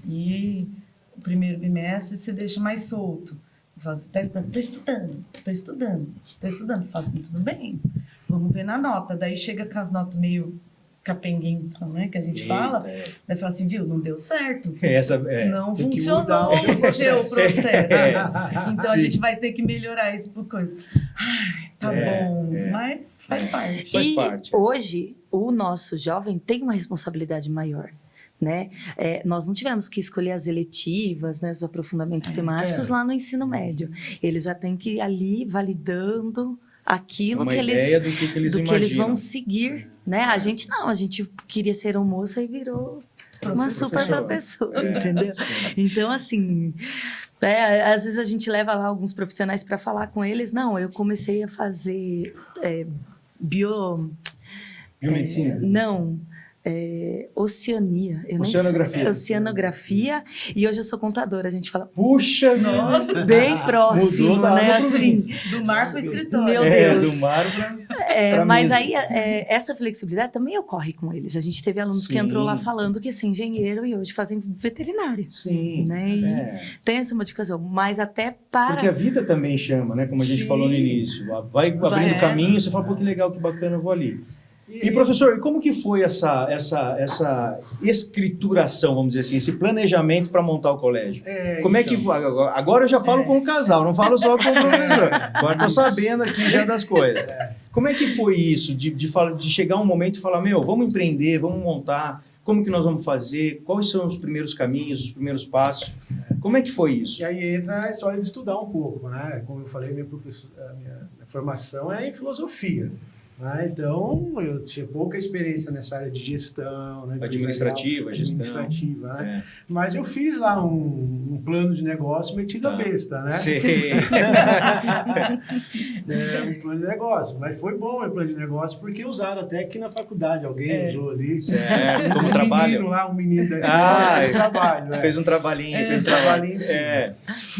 E o primeiro bimestre você deixa mais solto. Você fala, você tá estudando? Tô estudando. Você fala assim, tudo bem, vamos ver na nota. Daí chega com as notas meio capenguenta, né? Que a gente fala. Daí fala assim, viu, não deu certo. Não Tem que funcionou mudar o o seu processo. Então a Sim. gente vai ter que melhorar isso por coisa. Ai, tá bom, mas faz parte. Faz E parte. hoje, o nosso jovem tem uma responsabilidade maior. Né? Nós não tivemos que escolher as eletivas, né, os aprofundamentos temáticos lá no ensino médio. Eles já têm que ir ali validando aquilo Uma que ideia eles, do que eles do que eles imaginam. vão seguir. Né? A gente não, a gente queria ser uma moça e virou uma super professora, entendeu? Então, assim, às vezes a gente leva lá alguns profissionais para falar com eles. Não, eu comecei a fazer Biomedicina? não. Oceania. Eu nem sei. Oceanografia. Oceanografia. E hoje eu sou contadora. A gente fala, Puxa, Nossa, bem próximo, Mudou da né? água pro Assim, do mar pro escritório. Meu Deus. do mar pra mas mesa. aí, essa flexibilidade também ocorre com eles. A gente teve alunos que Sim. entrou lá falando que ia ser engenheiro e hoje fazem veterinária. Sim. Né? E tem essa modificação. Mas até para... Porque a vida também chama, né? Como a gente Sim. falou no início. Vai abrindo caminho, você fala, pô, que legal, que bacana, eu vou ali. E, professor, e como que foi essa escrituração, vamos dizer assim, esse planejamento para montar o colégio? Como é que foi? Agora eu já falo com o casal, não falo só com o professor. Agora estou sabendo aqui já das coisas. Como é que foi isso, de chegar um momento e falar, vamos empreender, vamos montar, como que nós vamos fazer, quais são os primeiros caminhos, os primeiros passos? Como é que foi isso? E aí entra a história de estudar um pouco, né? Como eu falei, minha formação é em filosofia. Então, eu tinha pouca experiência nessa área de gestão, né, administrativa, né? Mas eu fiz lá um plano de negócio metido a besta, né? Sim. Um plano de negócio. Mas foi bom o plano de negócio, porque usaram até aqui na faculdade. Alguém usou ali. Certo. Como trabalho? Um menino da trabalho. Fez um trabalhinho. Fez um trabalhinho, sim.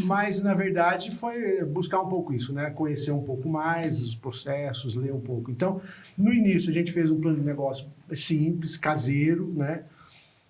Mas, na verdade, foi buscar um pouco isso, né? Conhecer um pouco mais os processos, ler um pouco. Então, no início, a gente fez um plano de negócio simples, caseiro, né?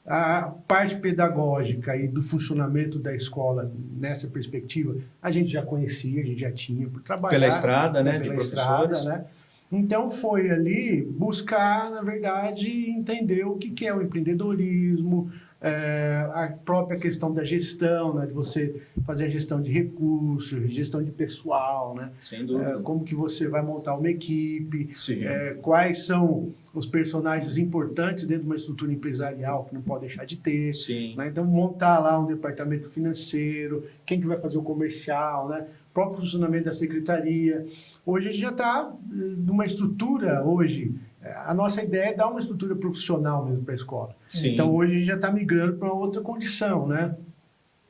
A parte pedagógica e do funcionamento da escola, nessa perspectiva, a gente já conhecia, a gente já tinha por trabalhar. Pela estrada, né? Pela De estrada, professores. né? Então, foi ali buscar, na verdade, entender o que é o empreendedorismo, a própria questão da gestão, né? De você fazer a gestão de recursos, gestão de pessoal, né? Sem dúvida. Como que você vai montar uma equipe, Sim. quais são os personagens importantes dentro de uma estrutura empresarial que não pode deixar de ter. Sim. Né? Então, montar lá um departamento financeiro, quem que vai fazer o comercial, né? O próprio funcionamento da secretaria. Hoje a gente já está numa estrutura, a nossa ideia é dar uma estrutura profissional mesmo para a escola. Sim. Então, hoje a gente já está migrando para outra condição, né?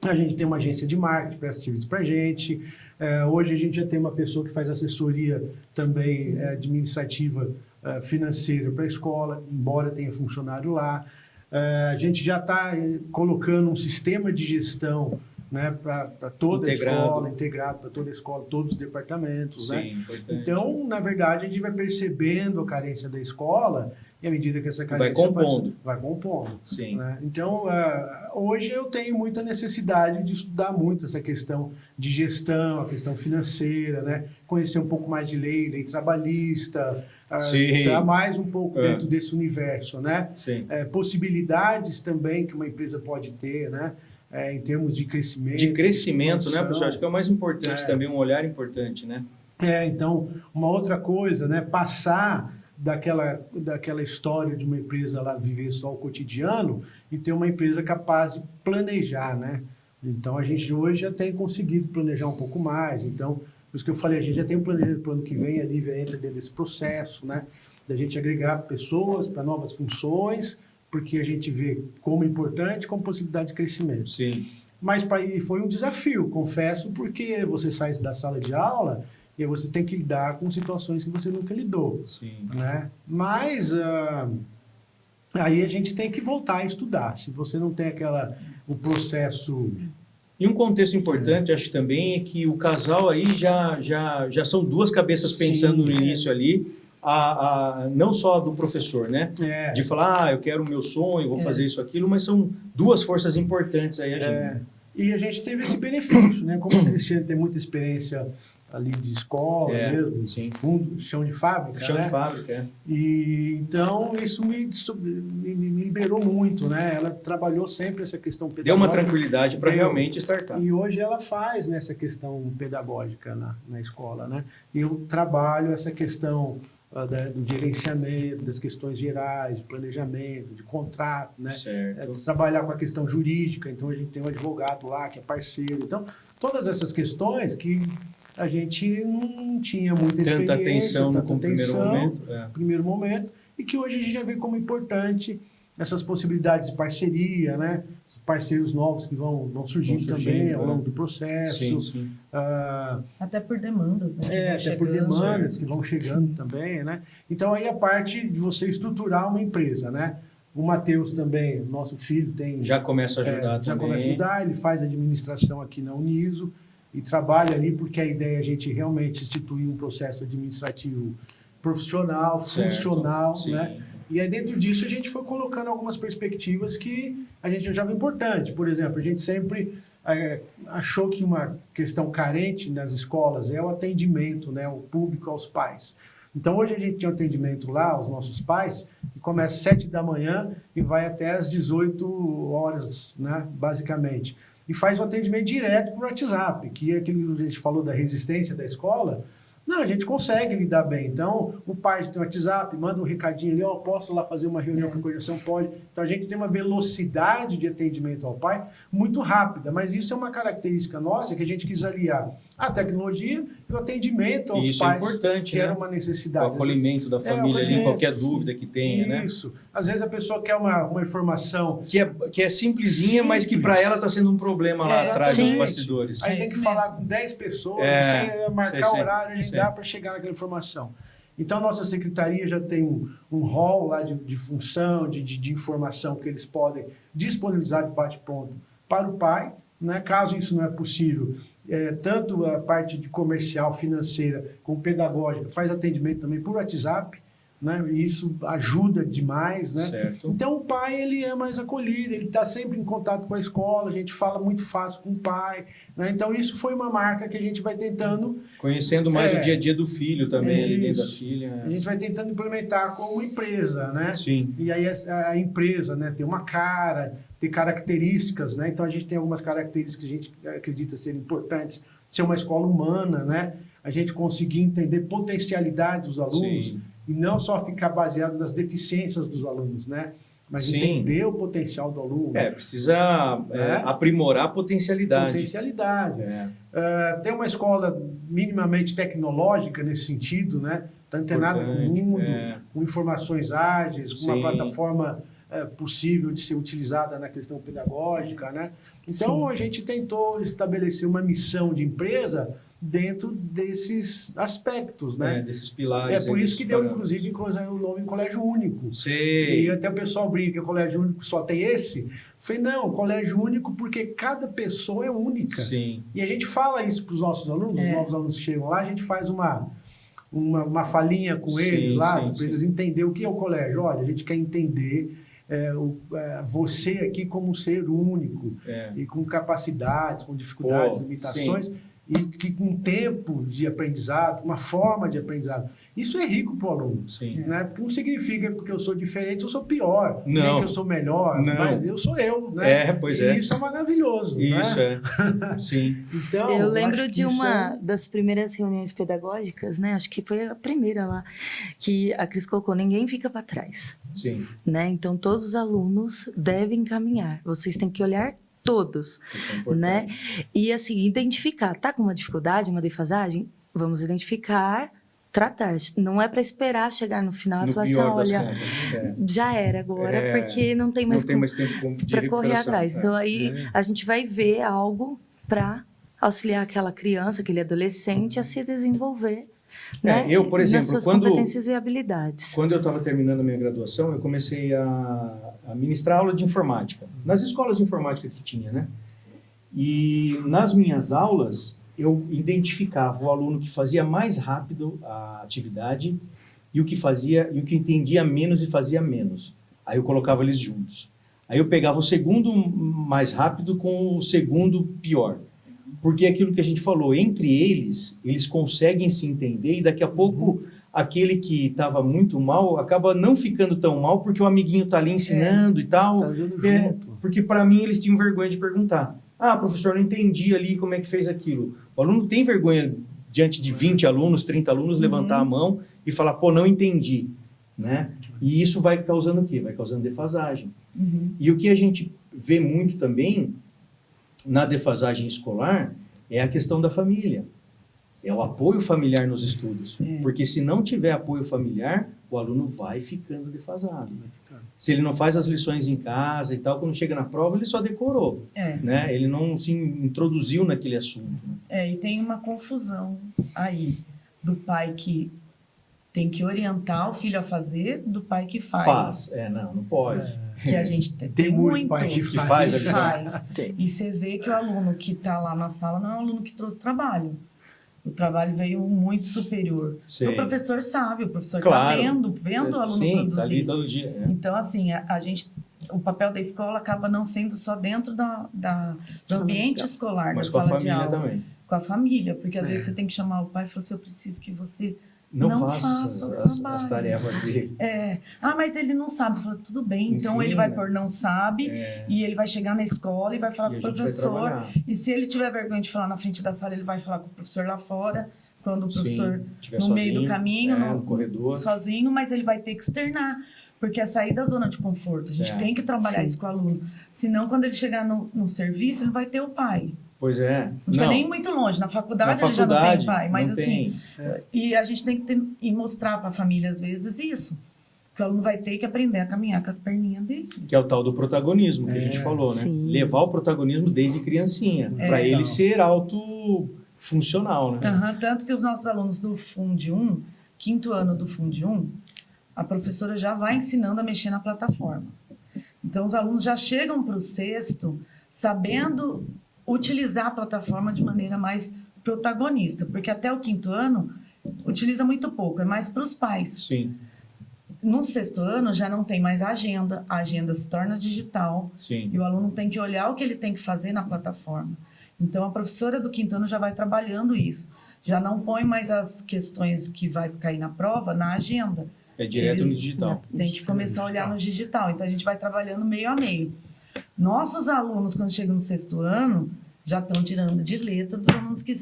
A gente tem uma agência de marketing, presta serviço para a gente. Hoje a gente já tem uma pessoa que faz assessoria também administrativa, financeira para a escola, embora tenha funcionário lá. A gente já está colocando um sistema de gestão, né, para toda a escola, integrado para toda a escola, todos os departamentos. Sim, né? importante. Então, na verdade, a gente vai percebendo a carência da escola e à medida que essa carência vai compondo. Sim. Né? Então, hoje eu tenho muita necessidade de estudar muito essa questão de gestão, a questão financeira, né? Conhecer um pouco mais de lei trabalhista, estar mais um pouco dentro desse universo, né? Sim. Possibilidades também que uma empresa pode ter, né? em termos de crescimento. De crescimento, né, expansão. professor? Acho que é o mais importante também, um olhar importante, né? Então, uma outra coisa, né, passar daquela história de uma empresa lá viver só o cotidiano e ter uma empresa capaz de planejar, né? Então, a gente hoje já tem conseguido planejar um pouco mais. Então, por isso que eu falei, a gente já tem um planejamento para o ano que vem, a Lívia entra dentro desse processo, né? Da gente agregar pessoas para novas funções, porque a gente vê como importante, como possibilidade de crescimento. Sim. Mas e foi um desafio, confesso, porque você sai da sala de aula e você tem que lidar com situações que você nunca lidou. Sim. Né? Mas aí a gente tem que voltar a estudar. Se você não tem o processo... E um contexto importante, acho que também, é que o casal aí já são duas cabeças pensando no início ali, não só do professor, né? De falar, eu quero o meu sonho, vou fazer isso, aquilo, mas são duas forças importantes aí agindo. E a gente teve esse benefício, né? Como o Cristiano tem muita experiência ali de escola mesmo, sim. Fundo, chão de fábrica, Chão né? de fábrica, E então isso me liberou muito, né? Ela trabalhou sempre essa questão pedagógica. Deu uma tranquilidade para realmente startar. E hoje ela faz nessa questão pedagógica na escola, né? E eu trabalho essa questão do gerenciamento, das questões gerais, de planejamento, de contrato, né? Certo. Trabalhar com a questão jurídica, então a gente tem um advogado lá que é parceiro. Então, todas essas questões que a gente não tinha muita experiência, Tanta atenção no primeiro momento, e que hoje a gente já vê como importante essas possibilidades de parceria, né? Parceiros novos que vão surgindo também ao longo do processo. Sim, sim. Até por demandas, né? Até por demandas que vão chegando também, né? Então, aí a parte de você estruturar uma empresa, né? O Matheus também, nosso filho, já começa a ajudar já também. começa a ajudar, ele faz administração aqui na Uniso e trabalha ali porque a ideia é a gente realmente instituir um processo administrativo profissional, funcional, né? E aí dentro disso a gente foi colocando algumas perspectivas que a gente achava importante. Por exemplo, a gente sempre achou que uma questão carente nas escolas é o atendimento, né? O público aos pais. Então hoje a gente tem um atendimento lá aos nossos pais que começa às 7 da manhã e vai até às 18 horas, né? Basicamente. E faz um atendimento direto por WhatsApp, que é aquilo que a gente falou da resistência da escola. Não, a gente consegue lidar bem. Então, o pai tem o WhatsApp, manda um recadinho ali, posso lá fazer uma reunião com a coordenação? Pode. Então, a gente tem uma velocidade de atendimento ao pai muito rápida, mas isso é uma característica nossa que a gente quis aliar a tecnologia e o atendimento aos isso pais, é importante, que né? era uma necessidade. O acolhimento da família ali, qualquer dúvida que tenha, né? Isso. Às vezes a pessoa quer uma informação... Que é simplesinha, mas que para ela está sendo um problema lá atrás dos bastidores. Aí tem que falar com 10 pessoas, sem marcar horário, a gente dá para chegar naquela informação. Então, nossa secretaria já tem um hall lá de função, de informação que eles podem disponibilizar de bate-pronto para o pai, né? Caso isso não é possível, tanto a parte de comercial, financeira, como pedagógica, faz atendimento também por WhatsApp, né? E isso ajuda demais, né? Certo. Então o pai ele é mais acolhido, ele está sempre em contato com a escola, a gente fala muito fácil com o pai, né? Então isso foi uma marca que a gente vai tentando... Conhecendo mais o dia a dia do filho também, ali dentro da filha. A gente vai tentando implementar como empresa, né? Sim. E aí a empresa, né, tem uma cara, tem características, né? Então a gente tem algumas características que a gente acredita serem importantes, ser uma escola humana, né? A gente conseguir entender potencialidade dos alunos. Sim. E não só ficar baseado nas deficiências dos alunos, né? Mas entender o potencial do aluno. Precisa aprimorar a potencialidade. Potencialidade. Tem uma escola minimamente tecnológica nesse sentido, né? Está antenada com o mundo, com informações ágeis, com uma plataforma possível de ser utilizada na questão pedagógica, né? Então, a gente tentou estabelecer uma missão de empresa dentro desses aspectos, né? Desses pilares. Por isso que deu, inclusive, o nome Colégio Único. Sei. E até o pessoal brinca que o Colégio Único só tem esse. Eu falei, não, Colégio Único porque cada pessoa é única. Sim. E a gente fala isso para os nossos alunos, os novos alunos que chegam lá, a gente faz uma falinha com eles lá, para eles entenderem o que é o colégio. Olha, a gente quer entender você aqui como um ser único, e com capacidades, com dificuldades, limitações. e que com tempo de aprendizado, uma forma de aprendizado. Isso é rico para o aluno. Sim. Né? Porque não significa porque eu sou diferente, eu sou pior. Não. Nem que eu sou melhor. Não. Mas eu sou eu. Né? Pois e é. isso é maravilhoso. Isso né? Sim. Então, Eu acho lembro que de isso uma das primeiras reuniões pedagógicas, né? Acho que foi a primeira lá, que a Cris colocou: ninguém fica para trás, Sim. né? Então todos os alunos devem caminhar. Vocês têm que olhar todos, Isso é importante. né? E assim, identificar, tá com uma dificuldade, uma defasagem? Vamos identificar, tratar. Não é para esperar chegar no final e No falar assim: pior das olha, contas. já era agora, É, porque não tem mais Não tem mais tempo de para correr recuperação. atrás. Então aí É. a gente vai ver algo para auxiliar aquela criança, aquele adolescente a se desenvolver, né? Eu, por exemplo, nas suas quando- competências e habilidades. Quando eu estava terminando a minha graduação, eu comecei a ministrar aula de informática, nas escolas de informática que tinha, né? E nas minhas aulas, eu identificava o aluno que fazia mais rápido a atividade e o que entendia menos e fazia menos. Aí eu colocava eles juntos. Aí eu pegava o segundo mais rápido com o segundo pior. Porque é aquilo que a gente falou, entre eles conseguem se entender e daqui a pouco aquele que estava muito mal acaba não ficando tão mal porque o amiguinho está ali ensinando e tal. Tá vendo É, junto. porque para mim eles tinham vergonha de perguntar. Ah, professor, não entendi ali como é que fez aquilo. O aluno tem vergonha diante de 20 alunos, 30 alunos, levantar a mão e falar, pô, não entendi, né? E isso vai causando o quê? Vai causando defasagem. Uhum. E o que a gente vê muito também na defasagem escolar é a questão da família. É o apoio familiar nos estudos. Porque se não tiver apoio familiar, o aluno vai ficando defasado. Se ele não faz as lições em casa e tal, quando chega na prova, ele só decorou. Né? Ele não se introduziu naquele assunto. Né? E tem uma confusão aí do pai que tem que orientar o filho a fazer, do pai que faz. Não pode. Que a gente Tem muito pai que faz a lição. faz. E você vê que o aluno que está lá na sala não é o aluno que trouxe trabalho. O trabalho veio muito superior. Sim. O professor sabe, o professor Claro. está vendo o aluno Sim, produzir. tá ali todo dia. né? Então, assim, o papel da escola acaba não sendo só dentro do ambiente escolar, Mas da com a sala de família aula. também. Com a família, porque às vezes você tem que chamar o pai e falar assim, eu preciso que você Não faça faça o as trabalho. tarefas dele. mas ele não sabe. Eu falo, tudo bem, então Ensina. ele vai pôr não sabe, e ele vai chegar na escola e vai falar E com a o gente vai professor. trabalhar. E se ele tiver vergonha de falar na frente da sala, ele vai falar com o professor lá fora, quando o professor Sim, tiver no meio do sozinho, caminho, no corredor. sozinho, mas ele vai ter que externar. Porque é sair da zona de conforto. A gente tem que trabalhar isso com o aluno. Senão, quando ele chegar no serviço, ele vai ter o pai. Pois é. Não precisa nem ir muito longe. Na faculdade, Na ele já não tem faculdade, pai. Mas não assim, tem. e a gente tem que e mostrar para a família, às vezes, isso. Que o aluno vai ter que aprender a caminhar com as perninhas dele. Que é o tal do protagonismo que a gente falou, né? Sim. Levar o protagonismo desde criancinha, para ele ser autofuncional, né? Tanto que os nossos alunos do Fundi 1, quinto ano do Fundi 1, a professora já vai ensinando a mexer na plataforma. Então, os alunos já chegam para o sexto sabendo utilizar a plataforma de maneira mais protagonista, porque até o quinto ano utiliza muito pouco, é mais para os pais. Sim, No sexto ano já não tem mais a agenda se torna digital, sim. e o aluno tem que olhar o que ele tem que fazer na plataforma. Então, a professora do quinto ano já vai trabalhando isso, já não põe mais as questões que vai cair na prova na agenda. É direto Eles no digital. Tem que começar a olhar no digital. Então, a gente vai trabalhando meio a meio. Nossos alunos, quando chegam no sexto ano, já estão tirando de letra dos alunos que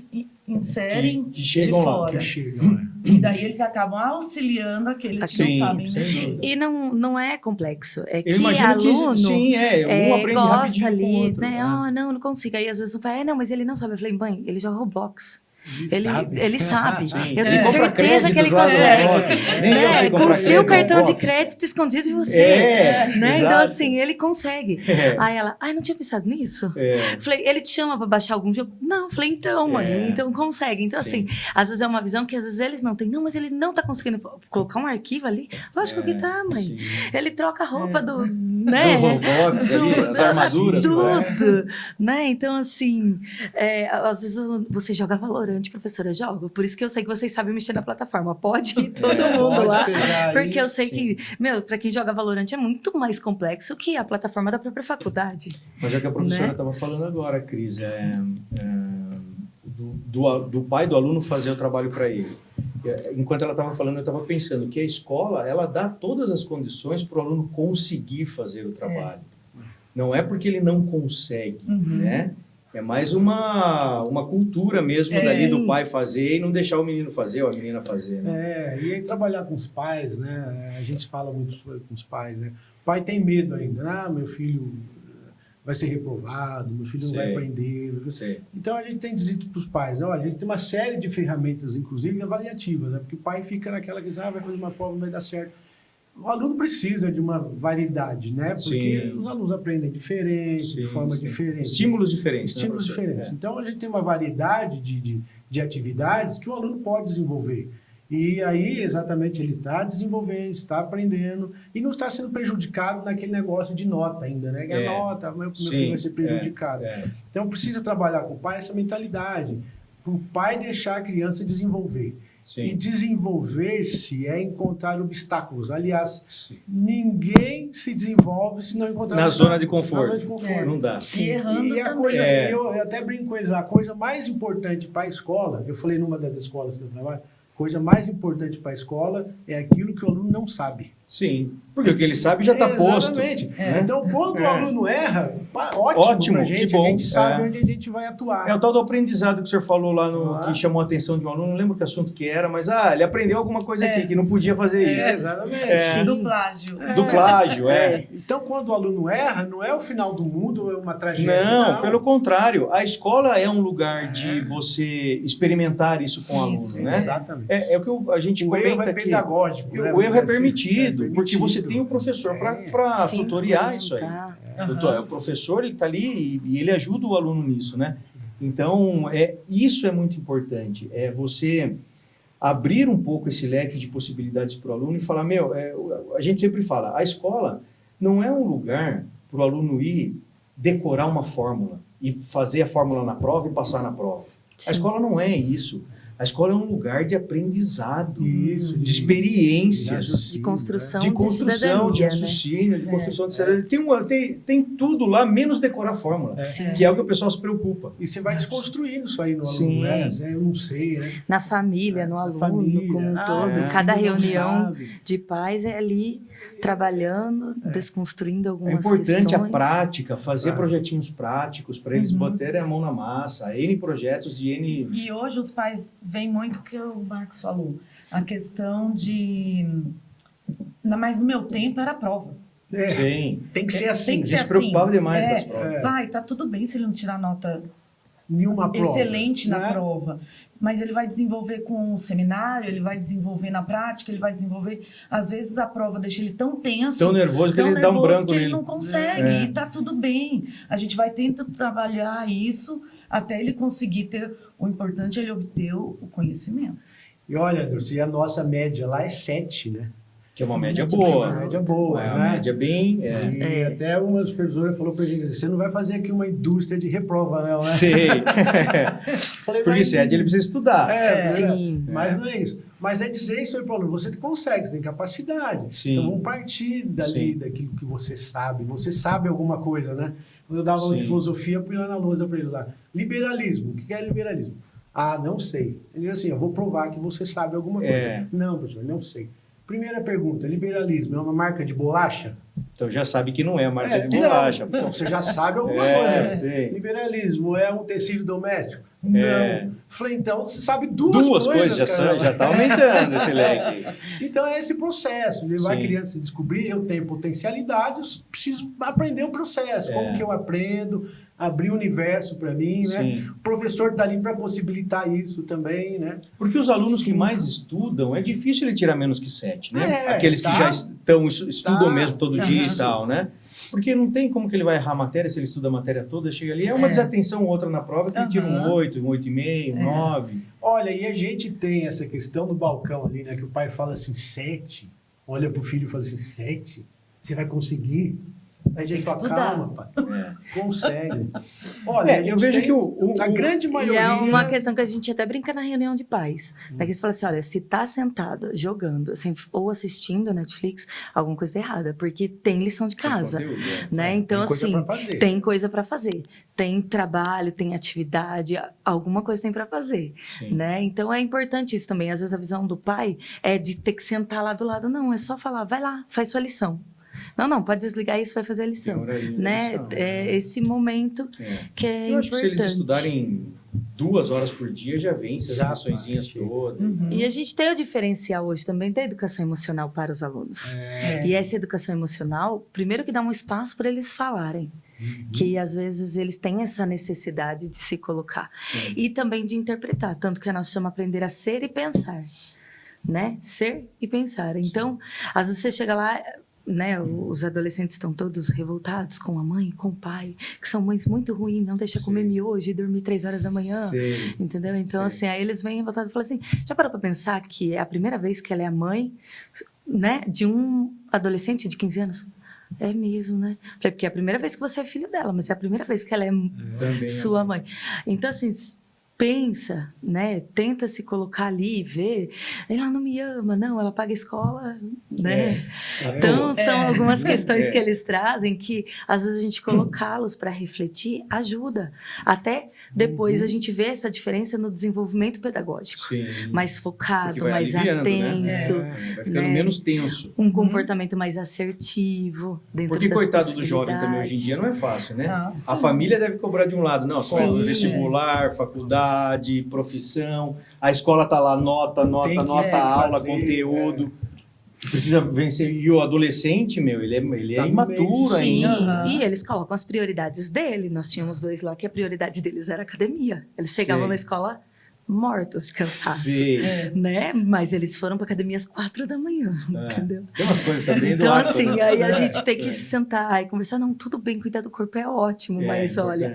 inserem Que chegam de lá, fora. Que chegam, né? E daí eles acabam auxiliando aqueles que não Sim, sabem sem mexer. dúvida. E não é complexo. É que Eu imagino aluno que sim, um aprende gosta rapidinho com o ali, outro. né? né? Não consigo. Aí às vezes o pai, não, mas ele não sabe. Eu falei, mãe, ele joga Roblox. Ele sabe. Sim. Eu tenho Compra certeza que ele créditos lá no consegue. Roblox. Nem eu sei Né? comprar Com o seu crédito no cartão de Roblox. crédito escondido de você. Né? Então, exato. assim, ele consegue. É. Aí ela, não tinha pensado nisso? É. Falei, ele te chama pra baixar algum jogo? Não, falei, então, mãe, É. então consegue. Então, Sim. assim, às vezes é uma visão que às vezes eles não têm. Não, mas ele não tá conseguindo colocar um arquivo ali. Lógico que tá, mãe. Sim. Ele troca a roupa do, né? Do Roblox ali, as armaduras. né? Tudo, né? Então, assim, às vezes você joga Valorant, professora, joga. Por isso que eu sei que vocês sabem mexer na plataforma. Pode ir todo mundo pode lá. chegar aí, Porque eu sei sim. que, pra quem joga Valorant é muito mais complexo que a plataforma da própria faculdade. Mas é o que a professora Né? estava falando agora, Cris, do pai do aluno fazer o trabalho para ele. Enquanto ela estava falando, eu estava pensando que a escola, ela dá todas as condições para o aluno conseguir fazer o trabalho. Não é porque ele não consegue, né? É mais uma cultura mesmo dali do pai fazer e não deixar o menino fazer ou a menina fazer, né? E aí trabalhar com os pais, né? A gente fala muito com os pais, né? O pai tem medo ainda. Meu filho vai ser reprovado, meu filho não vai aprender. Então a gente tem dito para os pais, a gente tem uma série de ferramentas, inclusive avaliativas, né? Porque o pai fica naquela que vai fazer uma prova, não vai dar certo. O aluno precisa de uma variedade, né? Porque os alunos aprendem diferente, de forma diferente. Estímulos diferentes. Estímulos diferentes. Então, a gente tem uma variedade de atividades que o aluno pode desenvolver. E aí, exatamente, ele está desenvolvendo, está aprendendo e não está sendo prejudicado naquele negócio de nota ainda, né? A nota, meu filho vai ser prejudicado. Então, precisa trabalhar com o pai essa mentalidade, para o pai deixar a criança desenvolver. E desenvolver-se é encontrar obstáculos. Aliás, ninguém se desenvolve se não encontrar na zona de conforto. Na zona de conforto. Não dá. Se errando e a também. coisa, eu até brinco com eles, a coisa mais importante para a escola, eu falei numa das escolas que eu trabalho, a coisa mais importante para a escola é aquilo que o aluno não sabe. Sim, porque o que ele sabe já está posto. Exatamente. Então, quando o aluno erra, ótimo pra gente, que bom. A gente sabe onde a gente vai atuar. É o tal do aprendizado que o senhor falou lá, que chamou a atenção de um aluno, não lembro que assunto que era, mas ele aprendeu alguma coisa aqui, que não podia fazer isso. Exatamente. Do plágio. Do plágio, Então, quando o aluno erra, não é o final do mundo, é uma tragédia. Não, pelo contrário. A escola é um lugar de você experimentar isso com o aluno, né? Exatamente. É o que a gente comenta erro é aqui. pedagógico, né? O erro é permitido, porque você tem um professor para tutoriar isso aí. O professor, ele está ali e ele ajuda o aluno nisso, né? Então, isso é muito importante. É você abrir um pouco esse leque de possibilidades para o aluno e falar, a gente sempre fala, a escola não é um lugar para o aluno ir decorar uma fórmula e fazer a fórmula na prova e passar na prova. A escola não é isso. A escola é um lugar de aprendizado, de experiências, de construção, de cidadania, raciocínio, de construção de cidadania. Tem tudo lá, menos decorar a fórmula, que é o que o pessoal se preocupa. E você vai desconstruindo isso aí no aluno, né? Eu não sei, né? Na família, no aluno, como um todo. Cada reunião de pais é ali trabalhando, desconstruindo algumas questões. É importante a prática, fazer projetinhos práticos para eles botarem a mão na massa, N projetos de N... E hoje os pais veem muito o que o Marcos falou, a questão de... Mas no meu tempo era prova. Sim. Tem que ser assim. Tem que ser se preocupava demais com as assim. provas. Pai, tá tudo bem se ele não tirar nota nenhuma prova, excelente na né? prova, mas ele vai desenvolver com o seminário, ele vai desenvolver na prática, ele vai desenvolver... Às vezes a prova deixa ele tão tenso, tão nervoso que ele dá um branco que nele. ele não consegue, e tá tudo bem. A gente vai tentando trabalhar isso até ele conseguir ter... O importante é ele obter o conhecimento. E olha, Anderson, e a nossa média lá é 7, né? Que é uma média boa. Uma média boa, É né? uma média bem... E até uma supervisora falou pra gente, você não vai fazer aqui uma indústria de reprova, não, né? Sei. Falei, Porque mas... ele precisa estudar. Sim. Mas não é isso. Mas é dizer isso aí para o aluno, você consegue, você tem capacidade. Sim. Então vamos partir dali, daquilo que você sabe alguma coisa, né? Quando eu dava aula de filosofia, eu punha na lousa para eles lá, liberalismo, o que é liberalismo? Ah, não sei. Ele diz assim, eu vou provar que você sabe alguma coisa. Não, professor, não sei. Primeira pergunta, liberalismo é uma marca de bolacha? Então já sabe que não é marca de bolacha. Não, então você já sabe alguma coisa. Sim. Liberalismo é um tecido doméstico? Não. Falei, então você sabe duas coisas já está aumentando esse leque. Então é esse processo, levar a criança a descobrir, eu tenho potencialidades, preciso aprender o processo, como que eu aprendo, abrir o universo para mim, né? O professor está ali para possibilitar isso também, né? Porque os alunos que mais estudam, é difícil ele tirar menos que 7, né? Aqueles que já estudam mesmo todo dia e tal, né? Porque não tem como que ele vai errar a matéria, se ele estuda a matéria toda, chega ali, é uma desatenção ou outra na prova, que ele tira um 8, um 8,5, um 9. Olha, e a gente tem essa questão no balcão ali, né? Que o pai fala assim, 7, olha pro filho e fala assim, 7? Você vai conseguir? Aí a Tem gente que fala, estudar. calma, pai, É. consegue. Olha, a Eu gente vejo tem- que a grande E maioria... é uma questão que a gente até brinca na reunião de pais. Daqui você fala assim, olha, se tá sentada, jogando, assim, ou assistindo a Netflix, alguma coisa tá errada, porque tem lição de casa, Conteúdo, né? Então, tem coisa assim, pra fazer. tem coisa para fazer. Tem trabalho, tem atividade, alguma coisa tem para fazer, Sim. né? Então, é importante isso também. Às vezes, a visão do pai é de ter que sentar lá do lado. Não, é só falar, vai lá, faz sua lição. Não, pode desligar isso, vai fazer a Tem lição. horarinho de Né? lição, É esse momento É. que é Eu acho que se importante. eles estudarem 2 horas por dia, já vence as Já liçõezinhas parte. todas. E a gente tem o diferencial hoje também da educação emocional para os alunos. E essa educação emocional, primeiro que dá um espaço para eles falarem. Que às vezes eles têm essa necessidade de se colocar. Sim. E também de interpretar. Tanto que nós chamamos aprender a ser e pensar. Né? Ser e pensar. Então, às vezes você chega lá, né? Os adolescentes estão todos revoltados com a mãe, com o pai, que são mães muito ruins, não deixa comer miojo e dormir 3 horas da manhã. Sei. Entendeu? Então, assim, aí eles vêm revoltados e falam assim: já parou pra pensar que é a primeira vez que ela é a mãe, né, de um adolescente de 15 anos? É mesmo, né? Falei, porque é a primeira vez que você é filho dela, mas é a primeira vez que ela é Também, sua mãe. Então, assim, pensa, né? Tenta se colocar ali e ver. Ela não me ama, não, ela paga escola, né? Então, são algumas questões que eles trazem que, às vezes, a gente colocá-los para refletir ajuda. Até depois a gente vê essa diferença no desenvolvimento pedagógico. Sim. Mais focado, Porque vai mais aliviando, atento, né? Vai ficando né? menos tenso. um comportamento mais assertivo dentro Porque das coitado do jovem também possibilidades. hoje em dia não é fácil, né? Nossa. A família deve cobrar de um lado, não, só Sim. vestibular, faculdade, profissão, a escola tá lá, nota, Tem que aula, fazer, conteúdo. Precisa vencer. E o adolescente, meu, ele é Tá no imaturo meio. Sim, ainda. e eles colocam as prioridades dele. Nós tínhamos 2 lá que a prioridade deles era academia. Eles chegavam Sei. na escola mortos de cansaço, Sei. né? Mas eles foram para academia às 4 da manhã, É. entendeu? Tem umas coisas também do Então, hábito, assim, né? aí a gente tem que sentar e conversar. Não, tudo bem, cuidar do corpo é ótimo, mas importante. olha,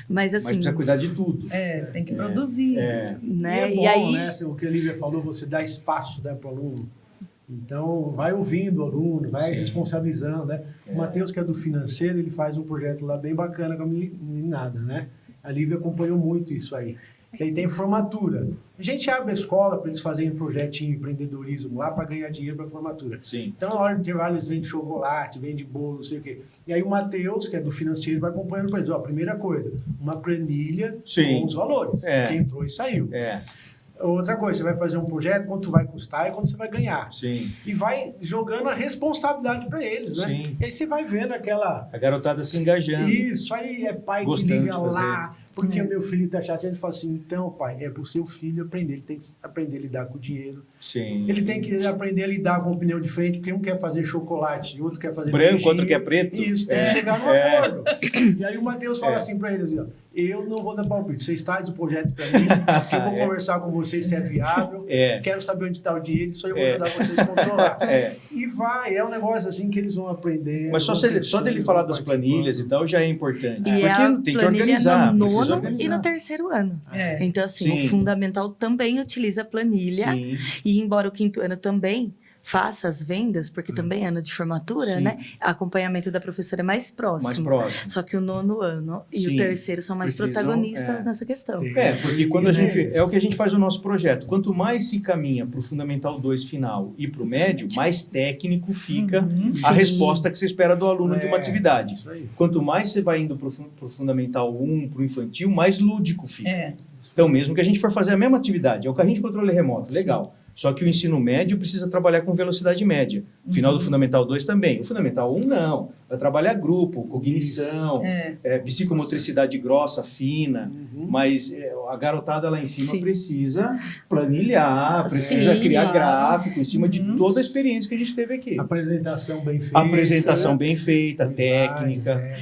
mas Mas assim, precisa cuidar de tudo. Tem que produzir. né? E é E bom, aí, né? O que a Lívia falou, você dá espaço, né, para o aluno. Então, vai ouvindo o aluno, vai Sim. responsabilizando, né? O Matheus, que é do financeiro, ele faz um projeto lá bem bacana com a meninada, né? A Lívia acompanhou muito isso aí. Que aí tem formatura. A gente abre a escola para eles fazerem um projetinho de empreendedorismo lá para ganhar dinheiro para a formatura. Sim. Então, na hora do intervalo, eles vendem chocolate, vendem bolo, não sei o quê. E aí o Matheus, que é do financeiro, vai acompanhando para eles. Ó, primeira coisa, uma planilha Sim. com os valores. É. Quem entrou e saiu. É, Outra coisa, você vai fazer um projeto, quanto vai custar e quanto você vai ganhar. sim. E vai jogando a responsabilidade para eles, né? Sim. E aí você vai vendo aquela... A garotada se engajando. Isso, aí é pai Gostando que de liga fazer. lá, porque o meu filho tá chateado. Ele fala assim, então, pai, é pro seu filho aprender. Ele tem que aprender a lidar com o dinheiro. Sim. Ele tem que aprender a lidar com opinião diferente, porque um quer fazer chocolate e outro quer fazer Branco, beijinho. outro quer preto. Isso, tem que chegar num acordo. E aí o Matheus fala assim para ele, assim, ó, eu não vou dar palpite, vocês trazem o projeto para mim, que eu vou conversar com vocês se é viável, quero saber onde está o dinheiro, isso aí eu vou ajudar vocês a controlar. E vai, é um negócio assim que eles vão aprender. Mas só dele falar das planilhas e tal já é importante. e Porque é a tem que planilha organizar. no precisa nono organizar. e no 3º ano. É. Então, assim, Sim. o fundamental também utiliza a planilha. Sim. E embora o 5º ano também faça as vendas, porque também é ano de formatura, Sim. né? Acompanhamento da professora é mais próximo. Mais próximo. Só que o 9º ano e Sim. o 3º são mais Precisam, protagonistas nessa questão. É, porque quando a gente. É o que a gente faz no nosso projeto. Quanto mais se caminha para o Fundamental 2 final e para o médio, mais técnico fica a Sim. resposta que você espera do aluno de uma atividade. Isso aí. Quanto mais você vai indo para o Fundamental 1, para o infantil, mais lúdico fica. É. Então, mesmo que a gente for fazer a mesma atividade, é o carrinho de controle remoto, legal. Só que o ensino médio precisa trabalhar com velocidade média. Final do Fundamental 2 também. O Fundamental 1 não. Vai trabalhar grupo, cognição, psicomotricidade grossa, fina. Mas a garotada lá em cima Sim. precisa planilhar, precisa Sim, criar claro. gráfico em cima de toda a experiência que a gente teve aqui. Apresentação bem feita. Apresentação né? bem feita, técnica.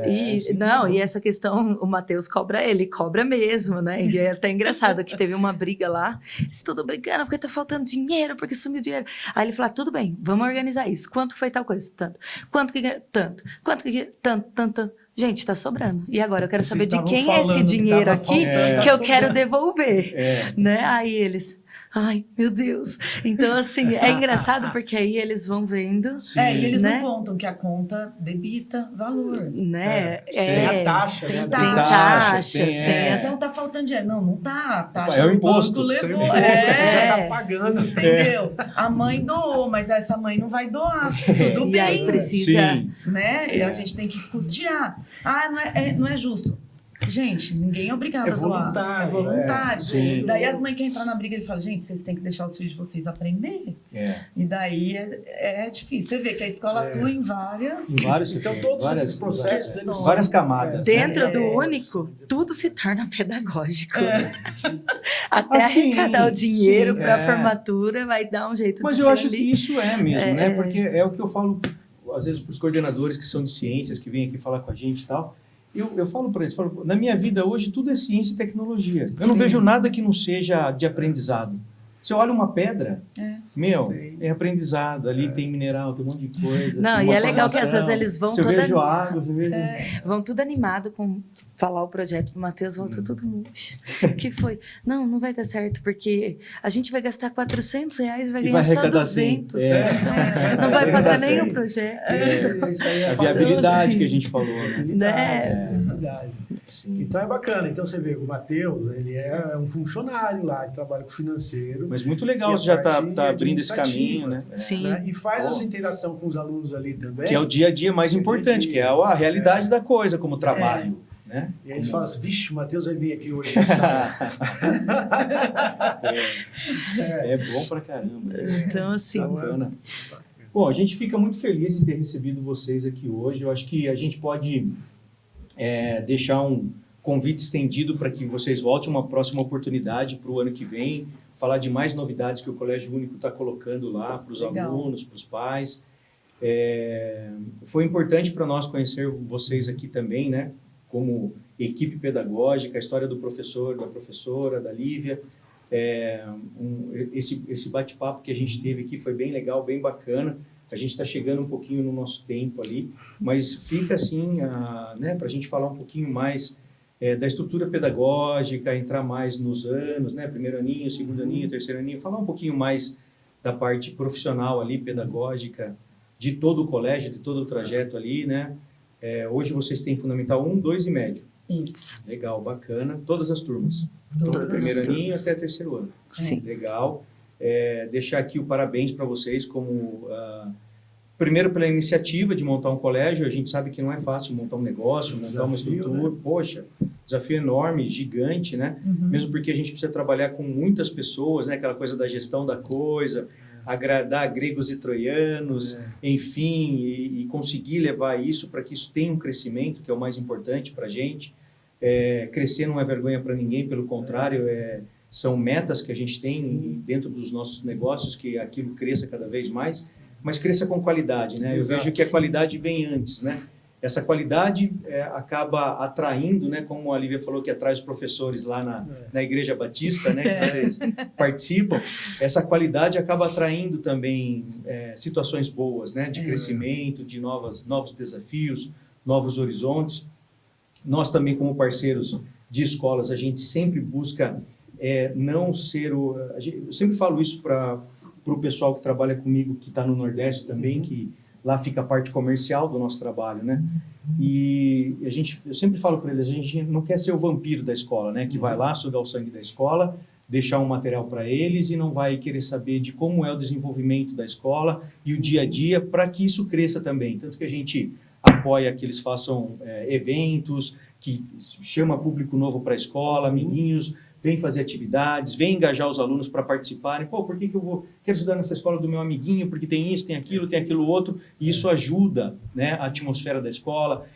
E essa questão, o Matheus cobra ele, cobra mesmo, né? E é até engraçado que teve uma briga lá, eles tudo brigando porque tá faltando dinheiro, porque sumiu dinheiro. Aí ele falou, tudo bem, vamos organizar isso. Quanto foi tal coisa? Tanto. Quanto que... Tanto. Quanto que... Tanto. Gente, tá sobrando. E agora eu quero Vocês saber de estavam quem é esse falando que dinheiro tava aqui faltando, tá que eu sobrando. quero devolver. É. Né? Aí eles... Ai, meu Deus. Então, assim, é engraçado porque aí eles vão vendo, E eles né? não contam que a conta debita valor. né? Tem a taxa, Tem né? taxa. Tem taxas, tem, tem as... Então tá faltando dinheiro. Não tá. A taxa É o do imposto. banco Isso aí levou. você já tá pagando. Entendeu? A mãe doou, mas essa mãe não vai doar. Tudo E bem. aí precisa... Sim. Né? E a gente tem que custear. Ah, não é justo. Gente, ninguém é obrigado É a doar. voluntário, É voluntário. Sim. Daí as mães querem entrar na briga, ele fala, gente, vocês têm que deixar os filhos de vocês aprenderem. É. E daí é difícil. Você vê que a escola atua em várias... Em vários Então, setores, todos várias, esses processos, eles várias são- camadas. Dentro né? do único, tudo se torna pedagógico. Até Ah, sim, arrecadar o dinheiro sim, para a é. formatura vai dar um jeito Mas de eu ser acho ali. que isso é mesmo, né? Porque é o que eu falo, às vezes, para os coordenadores que são de ciências, que vêm aqui falar com a gente e tal. Eu falo para eles, na minha vida hoje tudo é ciência e tecnologia. Eu não Sim. vejo nada que não seja de aprendizado. Você olha uma pedra, é aprendizado. Ali tem mineral, tem um monte de coisa. Não, tem e uma é legal que às formação. vezes eles vão Se eu toda- vejo água, se eu vejo... Vão tudo animado com falar o projeto pro Matheus, voltou todo mundo. O que foi? Não vai dar certo, porque a gente vai gastar R$400 e vai E ganhar vai só arrecadar 200. assim. É. Então, não vai Vai pagar dar nem o certo. projeto. Isso aí é A viabilidade Sim. que a gente falou, né? Né? É verdade. Então é bacana. Então você vê que o Matheus, ele é um funcionário lá que trabalha com financeiro. Mas muito legal, E a você já parte está abrindo esse caminho, né? Sim. Né? E faz Bom. essa interação com os alunos ali também. Que é o dia a dia mais importante, que é a realidade da coisa como trabalho, né? E aí eles falam assim, vixe, o Matheus vai vir aqui hoje. É bom pra caramba. Então, assim, Bacana. Bom, a gente fica muito feliz em ter recebido vocês aqui hoje. Eu acho que a gente pode deixar um convite estendido para que vocês voltem uma próxima oportunidade para o ano que vem, falar de mais novidades que o Colégio Único está colocando lá para os Legal. alunos, para os pais. Foi importante para nós conhecer vocês aqui também, né? Como equipe pedagógica, a história do professor, da professora, da Lívia. Esse bate-papo que a gente teve aqui foi bem legal, bem bacana. A gente está chegando um pouquinho no nosso tempo ali, mas fica assim, né, para a gente falar um pouquinho mais da estrutura pedagógica, entrar mais nos anos, né, primeiro aninho, segundo aninho, terceiro aninho, falar um pouquinho mais da parte profissional ali, pedagógica, de todo o colégio, de todo o trajeto ali, né. Hoje vocês têm Fundamental 1, 2 e médio. Isso. Legal, bacana. Todas as turmas. Todas Do primeiro as aninho turmas. até terceiro ano. Sim. Legal. Deixar aqui o parabéns para vocês como... primeiro pela iniciativa de montar um colégio. A gente sabe que não é fácil montar um negócio, montar uma Desafio, estrutura. né? Poxa, desafio enorme, gigante, né? Mesmo porque a gente precisa trabalhar com muitas pessoas, né? Aquela coisa da gestão da coisa, agradar gregos e troianos, enfim, e conseguir levar isso para que isso tenha um crescimento, que é o mais importante para a gente. Crescer não é vergonha para ninguém, pelo contrário, são metas que a gente tem dentro dos nossos negócios, que aquilo cresça cada vez mais, mas cresça com qualidade, né? Eu Exato, vejo que a sim. qualidade vem antes, né? Essa qualidade acaba atraindo, né? Como a Lívia falou que atrai os professores lá na Igreja Batista, né? Que vocês participam. Essa qualidade acaba atraindo também situações boas, né? De crescimento, de novos desafios, novos horizontes. Nós também, como parceiros de escolas, a gente sempre busca não ser eu sempre falo isso para o pessoal que trabalha comigo, que está no Nordeste também, que lá fica a parte comercial do nosso trabalho, né? E eu sempre falo para eles, a gente não quer ser o vampiro da escola, né? Que vai lá sugar o sangue da escola, deixar um material para eles e não vai querer saber de como é o desenvolvimento da escola e o dia a dia para que isso cresça também. Tanto que a gente apoia que eles façam eventos, que chama público novo para a escola, amiguinhos, vem fazer atividades, vem engajar os alunos para participarem. Pô, por que quero estudar nessa escola do meu amiguinho? Porque tem isso, tem aquilo outro. E isso ajuda, né, a atmosfera da escola,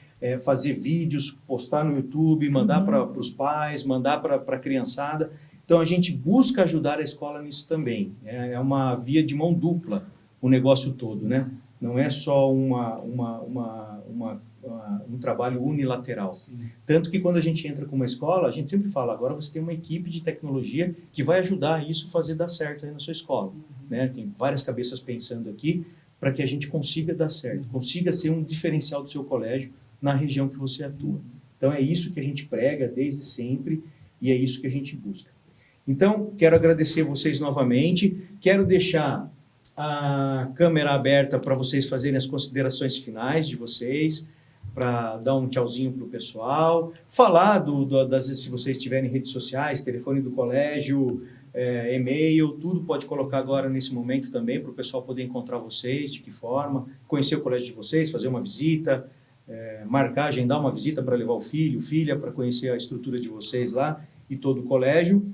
fazer vídeos, postar no YouTube, mandar para os pais, mandar para a criançada. Então, a gente busca ajudar a escola nisso também. É uma via de mão dupla o negócio todo, né? Não é só um trabalho unilateral. Sim. Tanto que quando a gente entra com uma escola, a gente sempre fala, agora você tem uma equipe de tecnologia que vai ajudar isso a fazer dar certo aí na sua escola. Né? Tem várias cabeças pensando aqui para que a gente consiga dar certo, consiga ser um diferencial do seu colégio na região que você atua. Então é isso que a gente prega desde sempre e é isso que a gente busca. Então, quero agradecer vocês novamente, quero deixar a câmera aberta para vocês fazerem as considerações finais de vocês, para dar um tchauzinho para o pessoal, falar se vocês tiverem redes sociais, telefone do colégio, e-mail, tudo pode colocar agora nesse momento também, para o pessoal poder encontrar vocês, de que forma, conhecer o colégio de vocês, fazer uma visita, marcar, agendar uma visita para levar o filho, filha, para conhecer a estrutura de vocês lá e todo o colégio.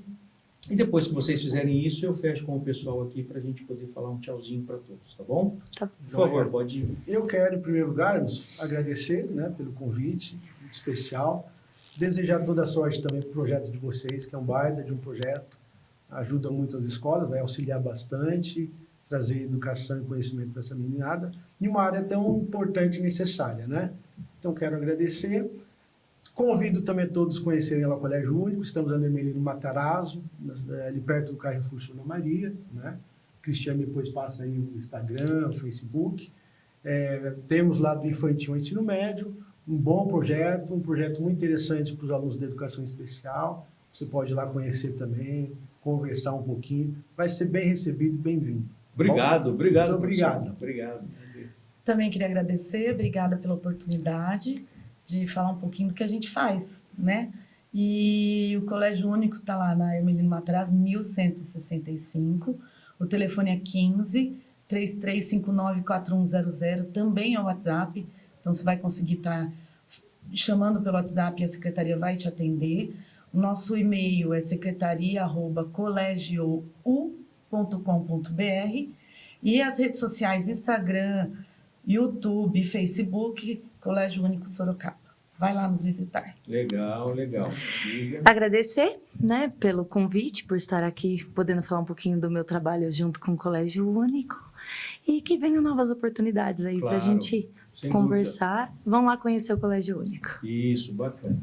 E depois que vocês fizerem isso, eu fecho com o pessoal aqui para a gente poder falar um tchauzinho para todos, tá bom? Tá. Por favor, pode ir. Eu quero, em primeiro lugar, agradecer, né, pelo convite, muito especial. Desejar toda a sorte também para o projeto de vocês, que é um baita de um projeto. Ajuda muito as escolas, vai auxiliar bastante, trazer educação e conhecimento para essa meninada. E uma área tão importante e necessária, né? Então, quero agradecer. Convido também todos a conhecerem lá o Colégio Único. Estamos ali no Hermelino Matarazzo, ali perto do Carrefour Ana Maria, né? Cristiano depois passa aí no Instagram, no Facebook. Temos lá do infantil ao ensino médio, um bom projeto, um projeto muito interessante para os alunos da educação especial. Você pode ir lá conhecer também, conversar um pouquinho. Vai ser bem recebido e bem-vindo. Obrigado. Muito obrigado. Obrigado. Também queria agradecer, obrigada pela oportunidade de falar um pouquinho do que a gente faz, né? E o Colégio Único está lá na Hermelino Matarazzo, 1165. O telefone é 15-3359-4100, também é o WhatsApp. Então, você vai conseguir estar chamando pelo WhatsApp e a secretaria vai te atender. O nosso e-mail é secretaria@colegiou.com.br e as redes sociais, Instagram, YouTube, Facebook, Colégio Único Sorocaba. Vai lá nos visitar. Legal. Agradecer, né, pelo convite, por estar aqui, podendo falar um pouquinho do meu trabalho junto com o Colégio Único. E que venham novas oportunidades aí para a gente conversar. Vão lá conhecer o Colégio Único. Isso, bacana.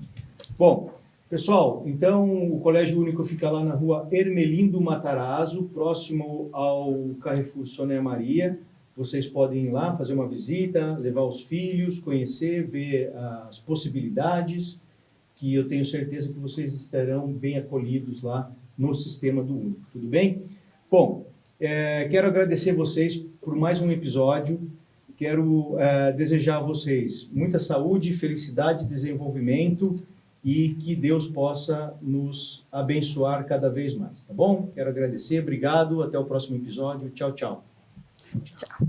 Bom, pessoal, então o Colégio Único fica lá na rua Hermelino Matarazzo, próximo ao Carrefour Sônia Maria. Vocês podem ir lá fazer uma visita, levar os filhos, conhecer, ver as possibilidades, que eu tenho certeza que vocês estarão bem acolhidos lá no sistema do Único. Tudo bem? Bom, quero agradecer vocês por mais um episódio. Quero desejar a vocês muita saúde, felicidade, desenvolvimento e que Deus possa nos abençoar cada vez mais, tá bom? Quero agradecer, obrigado, até o próximo episódio. Tchau, tchau. Tchau.